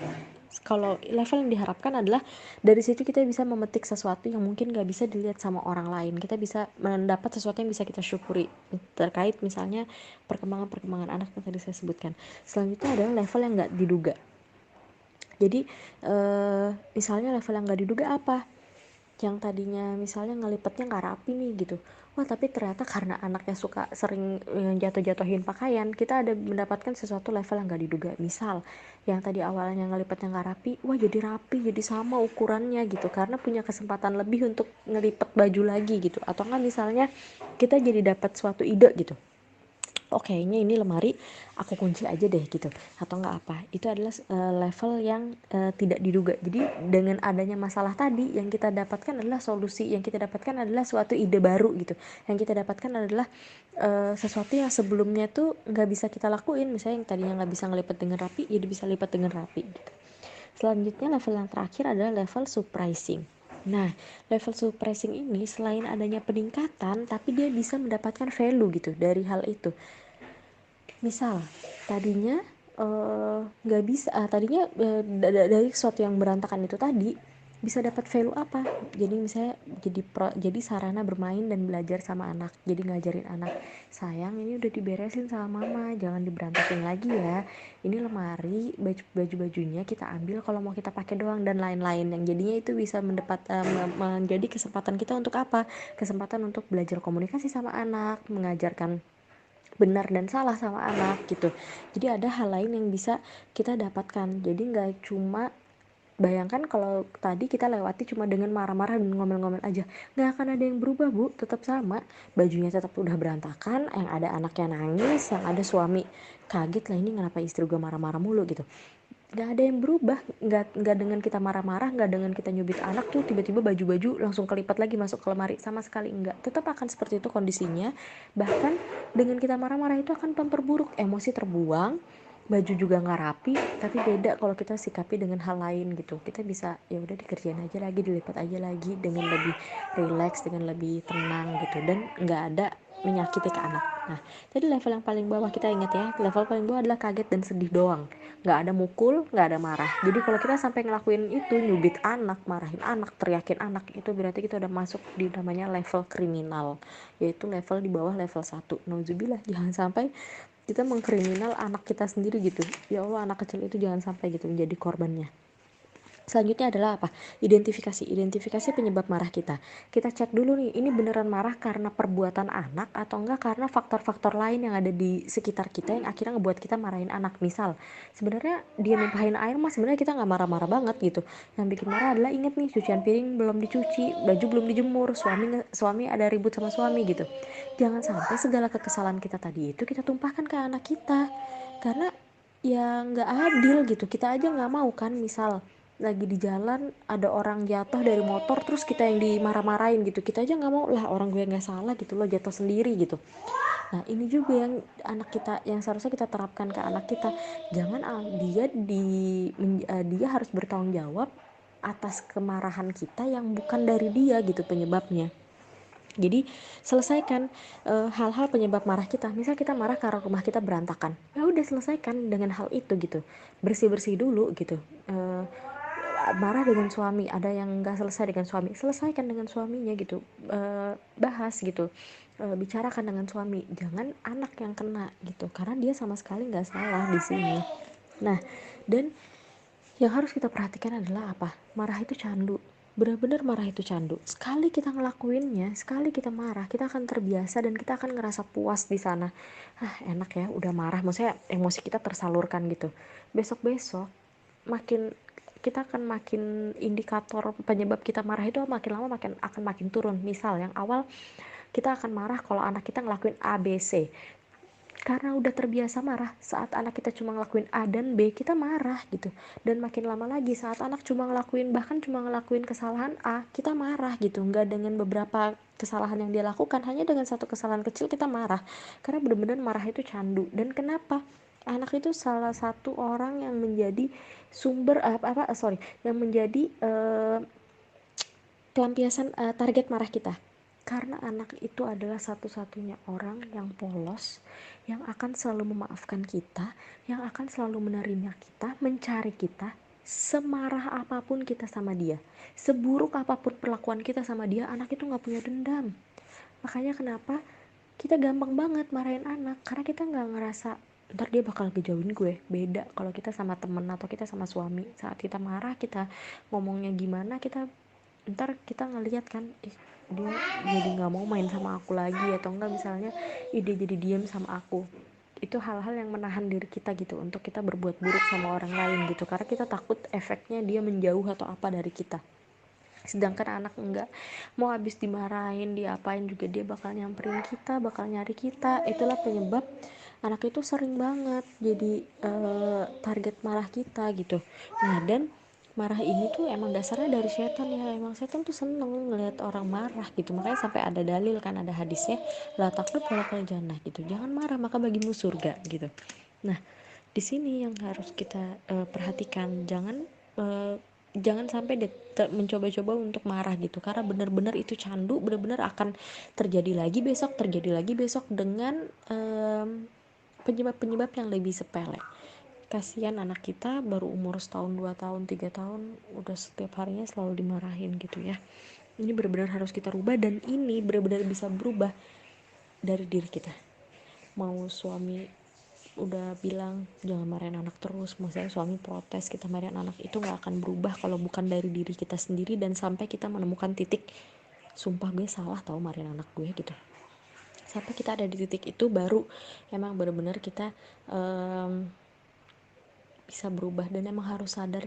kalau level yang diharapkan adalah dari situ kita bisa memetik sesuatu yang mungkin gak bisa dilihat sama orang lain. Kita bisa mendapat sesuatu yang bisa kita syukuri terkait misalnya perkembangan anak yang tadi saya sebutkan. Selanjutnya adalah level yang gak diduga. Jadi misalnya level yang gak diduga apa? Yang tadinya misalnya ngelipetnya nggak rapi nih gitu, wah tapi ternyata karena anaknya suka sering jatuh-jatuhin pakaian, kita ada mendapatkan sesuatu level yang nggak diduga. Misal yang tadi awalnya ngelipetnya nggak rapi, wah jadi rapi, jadi sama ukurannya gitu, karena punya kesempatan lebih untuk ngelipet baju lagi gitu. Atau nggak misalnya kita jadi dapat suatu ide gitu, oh kayaknya ini lemari aku kunci aja deh gitu, atau enggak apa, itu adalah level yang tidak diduga. Jadi dengan adanya masalah tadi, yang kita dapatkan adalah solusi, yang kita dapatkan adalah suatu ide baru gitu, yang kita dapatkan adalah sesuatu yang sebelumnya tuh nggak bisa kita lakuin. Misalnya yang tadinya nggak bisa ngelipet dengan rapi, jadi bisa lipat dengan rapi gitu. Selanjutnya level yang terakhir adalah level surprising. Nah, level surprising ini selain adanya peningkatan, tapi dia bisa mendapatkan value gitu dari hal itu. Misal tadinya nggak bisa, tadinya dari sesuatu yang berantakan itu tadi bisa dapat value apa, jadi misalnya jadi sarana bermain dan belajar sama anak. Jadi ngajarin anak, sayang ini udah diberesin sama mama, jangan diberantakin lagi ya, ini lemari baju-bajunya kita ambil kalau mau kita pakai doang, dan lain-lain. Yang jadinya itu bisa menjadi kesempatan kita untuk apa, kesempatan untuk belajar komunikasi sama anak, mengajarkan benar dan salah sama anak gitu. Jadi ada hal lain yang bisa kita dapatkan. Jadi nggak cuma, bayangkan kalau tadi kita lewati cuma dengan marah-marah dan ngomel-ngomel aja, nggak akan ada yang berubah bu, tetap sama, bajunya tetap udah berantakan, yang ada anaknya nangis, yang ada suami kaget, lah ini kenapa istri gue marah-marah mulu gitu. Nggak ada yang berubah, nggak dengan kita marah-marah, nggak dengan kita nyubit anak tuh tiba-tiba baju-baju langsung kelipat lagi masuk ke lemari, sama sekali enggak. Tetap akan seperti itu kondisinya. Bahkan dengan kita marah-marah itu akan memperburuk, emosi terbuang, baju juga nggak rapi. Tapi beda kalau kita sikapi dengan hal lain gitu, kita bisa ya udah dikerjain aja lagi, dilipat aja lagi dengan lebih rileks, dengan lebih tenang gitu, dan nggak ada menyakiti ke anak. Nah, tadi level yang paling bawah kita ingat ya, level paling bawah adalah kaget dan sedih doang, nggak ada mukul, nggak ada marah. Jadi kalau kita sampai ngelakuin itu, nyubit anak, marahin anak, teriakin anak, itu berarti kita udah masuk di namanya level kriminal, yaitu level di bawah level 1. Nauzubillah, jangan sampai kita mengkriminal anak kita sendiri gitu. Ya Allah, anak kecil itu jangan sampai gitu menjadi korbannya. Selanjutnya adalah apa? Identifikasi penyebab marah kita. Kita cek dulu nih, ini beneran marah karena perbuatan anak atau enggak karena faktor-faktor lain yang ada di sekitar kita yang akhirnya ngebuat kita marahin anak. Misal, sebenarnya dia numpahin air mah sebenarnya kita nggak marah-marah banget gitu. Yang bikin marah adalah, inget nih, cucian piring belum dicuci, baju belum dijemur, suami ada ribut sama suami gitu. Jangan sampai segala kekesalan kita tadi itu kita tumpahkan ke anak kita, karena ya nggak adil gitu. Kita aja nggak mau kan, misal lagi di jalan ada orang jatuh dari motor terus kita yang dimarah-marahin gitu, kita aja nggak mau, lah orang gue nggak salah gitu loh, jatuh sendiri gitu. Nah ini juga yang anak kita, yang seharusnya kita terapkan ke anak kita. Jangan dia harus bertanggung jawab atas kemarahan kita yang bukan dari dia gitu penyebabnya. Jadi selesaikan hal-hal penyebab marah kita. Misal kita marah karena rumah kita berantakan, ya udah selesaikan dengan hal itu gitu, bersih-bersih dulu gitu. Marah dengan suami, ada yang nggak selesai dengan suami, selesaikan dengan suaminya gitu. Bahas gitu, bicarakan dengan suami, jangan anak yang kena gitu, karena dia sama sekali nggak salah di sini. Nah, dan yang harus kita perhatikan adalah apa? Marah itu candu. Benar-benar marah itu candu. Sekali kita ngelakuinnya, sekali kita marah, kita akan terbiasa dan kita akan ngerasa puas di sana. Enak ya, udah marah, maksudnya emosi kita tersalurkan gitu. Besok-besok makin kita akan makin, indikator penyebab kita marah itu makin lama akan makin turun. Misal yang awal kita akan marah kalau anak kita ngelakuin ABC. karena udah terbiasa marah. Saat anak kita cuma ngelakuin A dan B, kita marah gitu. Dan makin lama lagi saat anak cuma ngelakuin kesalahan A, kita marah gitu. Nggak dengan beberapa kesalahan yang dia lakukan, hanya dengan satu kesalahan kecil kita marah. Karena benar-benar marah itu candu. Dan kenapa? Anak itu salah satu orang yang menjadi sumber yang menjadi pelampiasan target marah kita. Karena anak itu adalah satu-satunya orang yang polos, yang akan selalu memaafkan kita, yang akan selalu menerima kita, mencari kita, semarah apapun kita sama dia, seburuk apapun perlakuan kita sama dia, anak itu gak punya dendam. Makanya kenapa kita gampang banget marahin anak, karena kita gak ngerasa ntar dia bakal ngejauhin gue. Beda kalau kita sama temen atau kita sama suami, saat kita marah, kita ngomongnya gimana, ntar kita ngelihat kan, dia jadi nggak mau main sama aku lagi, atau enggak misalnya dia jadi diam sama aku. Itu hal-hal yang menahan diri kita gitu untuk kita berbuat buruk sama orang lain gitu, karena kita takut efeknya dia menjauh atau apa dari kita. Sedangkan anak enggak, mau habis dimarahin, diapain juga dia bakal nyamperin kita, bakal nyari kita. Itulah penyebab anak itu sering banget jadi target marah kita gitu. Nah, dan marah ini tuh emang dasarnya dari setan ya. Emang setan tuh seneng ngelihat orang marah gitu. Makanya sampai ada dalil kan, ada hadisnya, la taqnut walakal jannah gitu. Jangan marah maka bagimu surga gitu. Nah, di sini yang harus kita perhatikan, jangan sampai mencoba-coba untuk marah gitu, karena benar-benar itu candu, benar-benar akan terjadi lagi besok dengan penyebab-penyebab yang lebih sepele. Kasihan anak kita baru umur setahun, 2 tahun, 3 tahun, udah setiap harinya selalu dimarahin gitu ya. Ini benar-benar harus kita rubah, dan ini benar-benar bisa berubah dari diri kita. Mau suami udah bilang jangan marahin anak terus, maksudnya suami protes kita marahin anak, itu gak akan berubah kalau bukan dari diri kita sendiri, dan sampai kita menemukan titik sumpah gue salah tau marahin anak gue gitu. Sampai kita ada di titik itu, baru emang benar-benar kita bisa berubah, dan emang harus sadar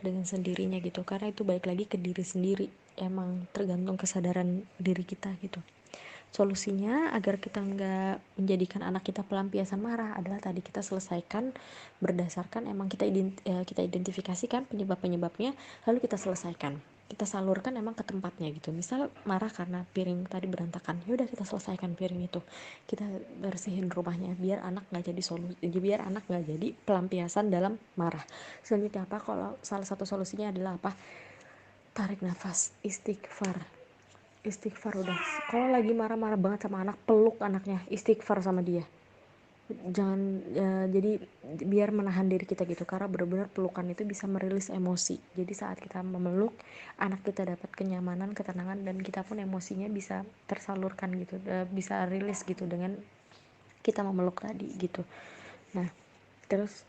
dengan sendirinya gitu, karena itu balik lagi ke diri sendiri, emang tergantung kesadaran diri kita gitu. Solusinya agar kita nggak menjadikan anak kita pelampiasan marah adalah tadi kita selesaikan berdasarkan emang kita identifikasikan penyebabnya, lalu kita selesaikan, kita salurkan emang ke tempatnya gitu. Misal marah karena piring tadi berantakan, yaudah kita selesaikan piring itu, kita bersihin rumahnya, biar anak nggak jadi pelampiasan dalam marah. Selanjutnya apa? Kalau salah satu solusinya adalah apa? Tarik nafas, istighfar udah. Kalau lagi marah-marah banget sama anak, peluk anaknya, istighfar sama dia. Jangan jadi biar menahan diri kita gitu, karena benar-benar pelukan itu bisa merilis emosi. Jadi saat kita memeluk, anak kita dapat kenyamanan, ketenangan, dan kita pun emosinya bisa tersalurkan gitu, bisa rilis gitu dengan kita memeluk tadi gitu. Nah, terus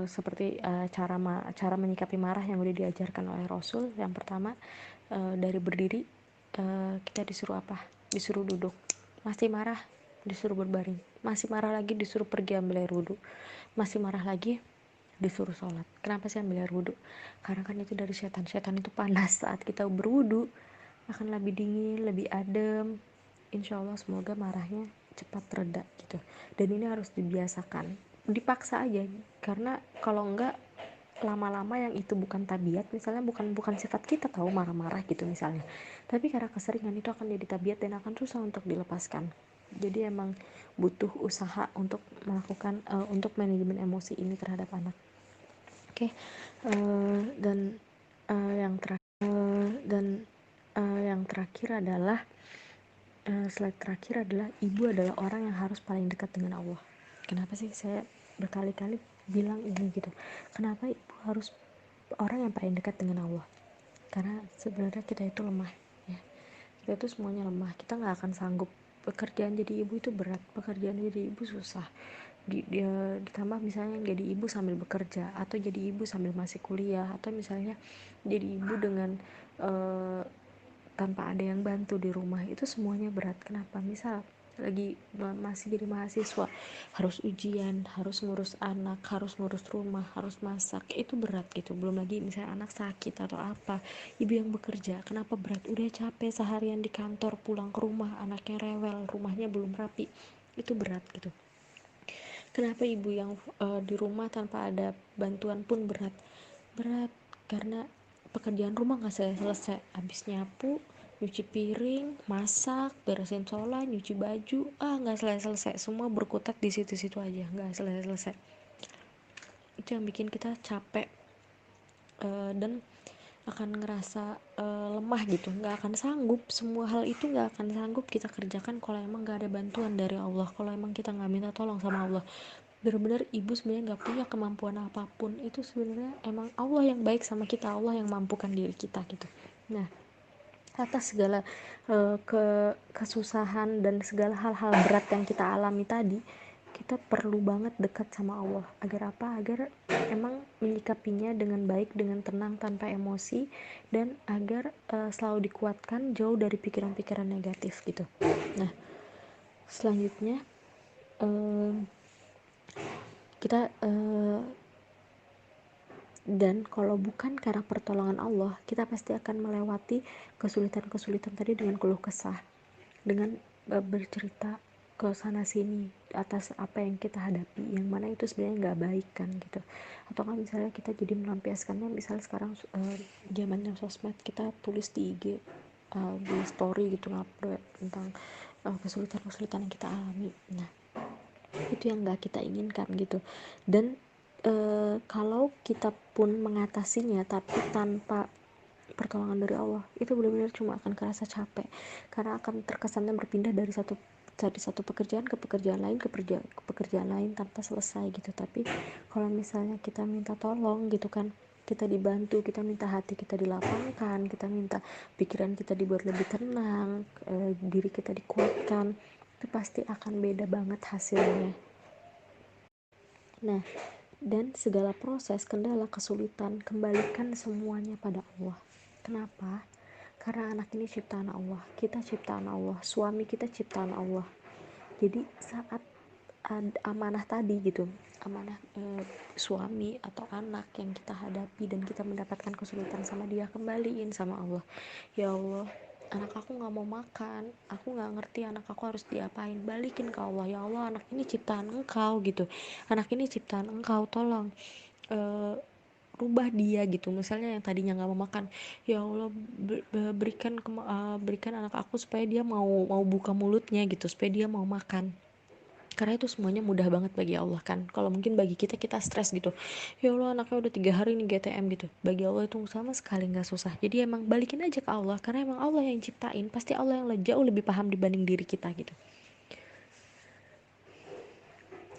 seperti cara menyikapi marah yang udah diajarkan oleh Rasul. Yang pertama, dari berdiri, kita disuruh apa? Disuruh duduk. Masih marah, disuruh berbaring. Masih marah lagi, disuruh pergi ambil air wudhu. Masih marah lagi, disuruh sholat. Kenapa sih ambil air wudhu? Karena kan itu dari setan. Setan itu panas, saat kita berwudhu akan lebih dingin, lebih adem. Insya Allah semoga marahnya cepat reda gitu. Dan ini harus dibiasakan, dipaksa aja, karena kalau enggak lama-lama yang itu bukan tabiat, misalnya bukan sifat kita tahu marah-marah gitu misalnya, tapi karena keseringan itu akan jadi tabiat dan akan susah untuk dilepaskan. Jadi emang butuh usaha untuk melakukan untuk manajemen emosi ini terhadap anak. Oke. Dan yang terakhir adalah slide terakhir adalah ibu adalah orang yang harus paling dekat dengan Allah. Kenapa sih saya berkali-kali bilang ini gitu? Kenapa ibu harus orang yang paling dekat dengan Allah? Karena sebenarnya kita itu lemah ya. Kita itu semuanya lemah. Kita nggak akan sanggup. Pekerjaan jadi ibu itu berat. Pekerjaan jadi ibu susah. Ditambah misalnya jadi ibu sambil bekerja, atau jadi ibu sambil masih kuliah, atau misalnya jadi ibu dengan tanpa ada yang bantu di rumah, itu semuanya berat. Kenapa? Misal lagi masih jadi mahasiswa, harus ujian, harus ngurus anak, harus ngurus rumah, harus masak, itu berat gitu. Belum lagi misalnya anak sakit atau apa, ibu yang bekerja, kenapa berat? Udah capek seharian di kantor, pulang ke rumah anaknya rewel, rumahnya belum rapi, itu berat gitu. Kenapa ibu yang di rumah tanpa ada bantuan pun berat karena pekerjaan rumah nggak selesai, habis nyapu, nyuci piring, masak, beresin sholat, nyuci baju, nggak selesai, semua berkutat di situ-situ aja, nggak selesai. Itu yang bikin kita capek, dan akan ngerasa lemah gitu, nggak akan sanggup, semua hal itu nggak akan sanggup kita kerjakan kalau emang nggak ada bantuan dari Allah, kalau emang kita nggak minta tolong sama Allah. Benar-benar ibu sebenarnya nggak punya kemampuan apapun, itu sebenarnya emang Allah yang baik sama kita, Allah yang mampukan diri kita gitu. Nah, atas segala kesusahan dan segala hal-hal berat yang kita alami tadi, kita perlu banget dekat sama Allah. Agar apa? Agar emang menyikapinya dengan baik, dengan tenang, tanpa emosi, dan agar selalu dikuatkan jauh dari pikiran-pikiran negatif gitu. Nah, selanjutnya kita dan kalau bukan karena pertolongan Allah, kita pasti akan melewati kesulitan-kesulitan tadi dengan keluh kesah, dengan bercerita ke sana sini atas apa yang kita hadapi, yang mana itu sebenarnya nggak baik kan gitu. Atau kan misalnya kita jadi melampiaskannya, misalnya sekarang zamannya sosmed, kita tulis di IG, di story gitu, ngupload tentang kesulitan-kesulitan yang kita alami. Nah, itu yang nggak kita inginkan gitu. Dan kalau kita pun mengatasinya tapi tanpa pertolongan dari Allah, itu benar-benar cuma akan kerasa capek, karena akan terkesannya berpindah dari satu pekerjaan ke pekerjaan lain, ke pekerjaan lain tanpa selesai gitu. Tapi kalau misalnya kita minta tolong gitu kan, kita dibantu, kita minta hati kita dilapangkan, kita minta pikiran kita dibuat lebih tenang, diri kita dikuatkan, itu pasti akan beda banget hasilnya. Nah, dan segala proses, kendala, kesulitan, kembalikan semuanya pada Allah. Kenapa? Karena anak ini ciptaan Allah, kita ciptaan Allah, suami kita ciptaan Allah. Jadi saat amanah tadi gitu, amanah suami atau anak yang kita hadapi dan kita mendapatkan kesulitan sama dia, kembaliin sama Allah. Ya Allah, anak aku nggak mau makan, aku nggak ngerti anak aku harus diapain, balikin ke Allah. Ya Allah, anak ini ciptaan Engkau gitu, anak ini ciptaan Engkau, tolong rubah dia gitu. Misalnya yang tadinya nggak mau makan, ya Allah, berikan anak aku supaya dia mau buka mulutnya gitu, supaya dia mau makan. Karena itu semuanya mudah banget bagi Allah kan. Kalau mungkin bagi kita stres gitu, ya Allah anaknya udah 3 hari nih GTM gitu, bagi Allah itu sama sekali nggak susah. Jadi emang balikin aja ke Allah, karena emang Allah yang ciptain, pasti Allah yang jauh lebih paham dibanding diri kita gitu.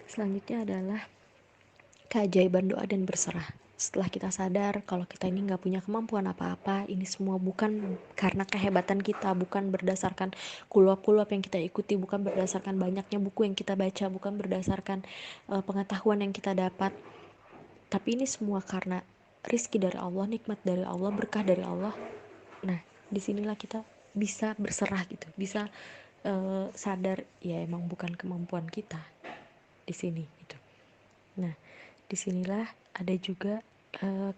Selanjutnya adalah keajaiban doa dan berserah. Setelah kita sadar kalau kita ini nggak punya kemampuan apa-apa, ini semua bukan karena kehebatan kita, bukan berdasarkan kuluap-kuluap yang kita ikuti, bukan berdasarkan banyaknya buku yang kita baca, bukan berdasarkan pengetahuan yang kita dapat, tapi ini semua karena rizki dari Allah, nikmat dari Allah, berkah dari Allah. Nah, disinilah kita bisa berserah gitu, bisa sadar ya emang bukan kemampuan kita di sini gitu. Nah, disinilah ada juga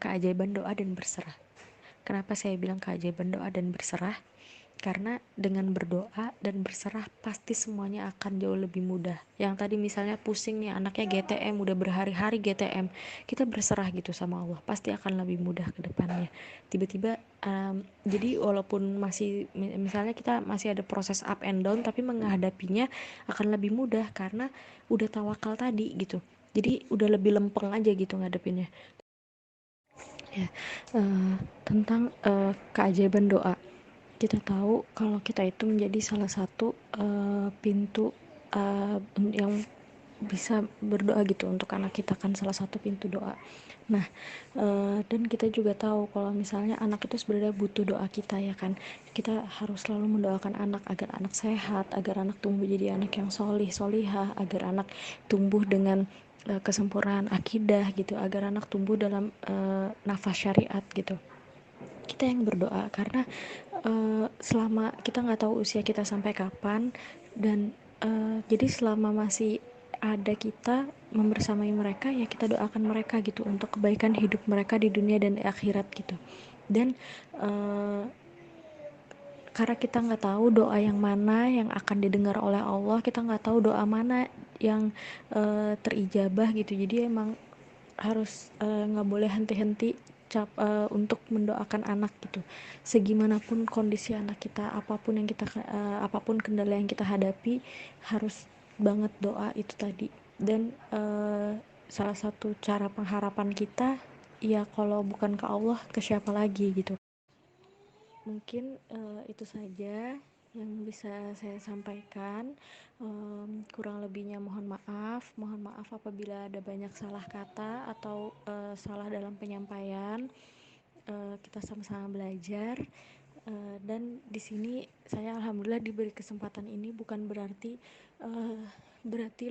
keajaiban doa dan berserah. Kenapa saya bilang keajaiban doa dan berserah? Karena dengan berdoa dan berserah pasti semuanya akan jauh lebih mudah. Yang tadi misalnya pusing nih anaknya GTM, udah berhari-hari GTM, kita berserah gitu sama Allah, pasti akan lebih mudah ke depannya. Tiba-tiba jadi walaupun masih misalnya kita masih ada proses up and down, tapi menghadapinya akan lebih mudah karena udah tawakal tadi gitu. Jadi udah lebih lempeng aja gitu ngadepinnya. Ya, tentang keajaiban doa. Kita tahu kalau kita itu menjadi salah satu pintu yang bisa berdoa gitu untuk anak kita, kan salah satu pintu doa. Nah, dan kita juga tahu kalau misalnya anak itu sebenarnya butuh doa kita ya kan. Kita harus selalu mendoakan anak agar anak sehat, agar anak tumbuh jadi anak yang solih, solihah, agar anak tumbuh dengan kesempurnaan akidah gitu, agar anak tumbuh dalam nafas syariat gitu. Kita yang berdoa karena selama kita nggak tahu usia kita sampai kapan, dan jadi selama masih ada kita membersamai mereka, ya kita doakan mereka gitu untuk kebaikan hidup mereka di dunia dan di akhirat gitu. Dan karena kita nggak tahu doa yang mana yang akan didengar oleh Allah, kita nggak tahu doa mana yang terijabah gitu. Jadi emang harus nggak boleh henti-henti untuk mendoakan anak gitu, segimanapun kondisi anak kita, apapun kendala yang kita hadapi, harus banget doa itu tadi. Dan salah satu cara pengharapan kita, ya kalau bukan ke Allah, ke siapa lagi gitu. Mungkin itu saja yang bisa saya sampaikan. Kurang lebihnya mohon maaf apabila ada banyak salah kata atau salah dalam penyampaian. Kita sama-sama belajar. Dan di sini saya alhamdulillah diberi kesempatan ini, bukan berarti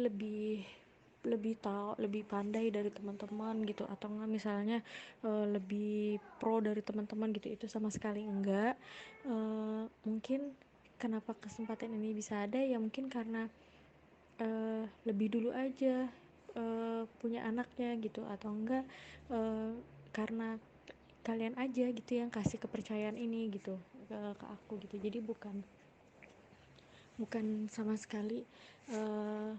lebih lebih pandai dari teman-teman gitu, atau enggak misalnya lebih pro dari teman-teman gitu, itu sama sekali enggak. Mungkin kenapa kesempatan ini bisa ada, ya mungkin karena lebih dulu aja punya anaknya gitu, atau enggak karena kalian aja gitu yang kasih kepercayaan ini gitu ke aku gitu. Jadi bukan sama sekali uh,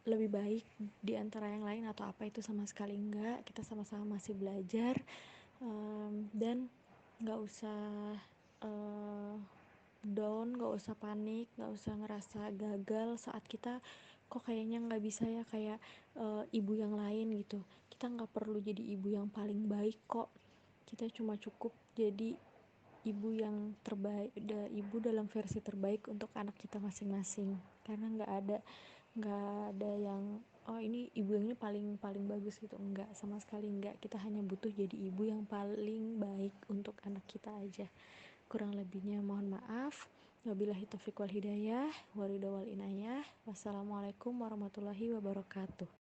lebih baik di antara yang lain atau apa, itu sama sekali enggak. Kita sama-sama masih belajar. Dan nggak usah uh, down, nggak usah panik, nggak usah ngerasa gagal saat kita kok kayaknya nggak bisa ya kayak ibu yang lain gitu. Kita nggak perlu jadi ibu yang paling baik kok, kita cuma cukup jadi ibu yang terbaik, ibu dalam versi terbaik untuk anak kita masing-masing. Karena nggak ada yang oh ini ibu yang ini paling paling bagus gitu, enggak, sama sekali enggak. Kita hanya butuh jadi ibu yang paling baik untuk anak kita aja. Kurang lebihnya mohon maaf. Wabillahi taufiq wal hidayah, waridha wal inayah. Wassalamualaikum warahmatullahi wabarakatuh.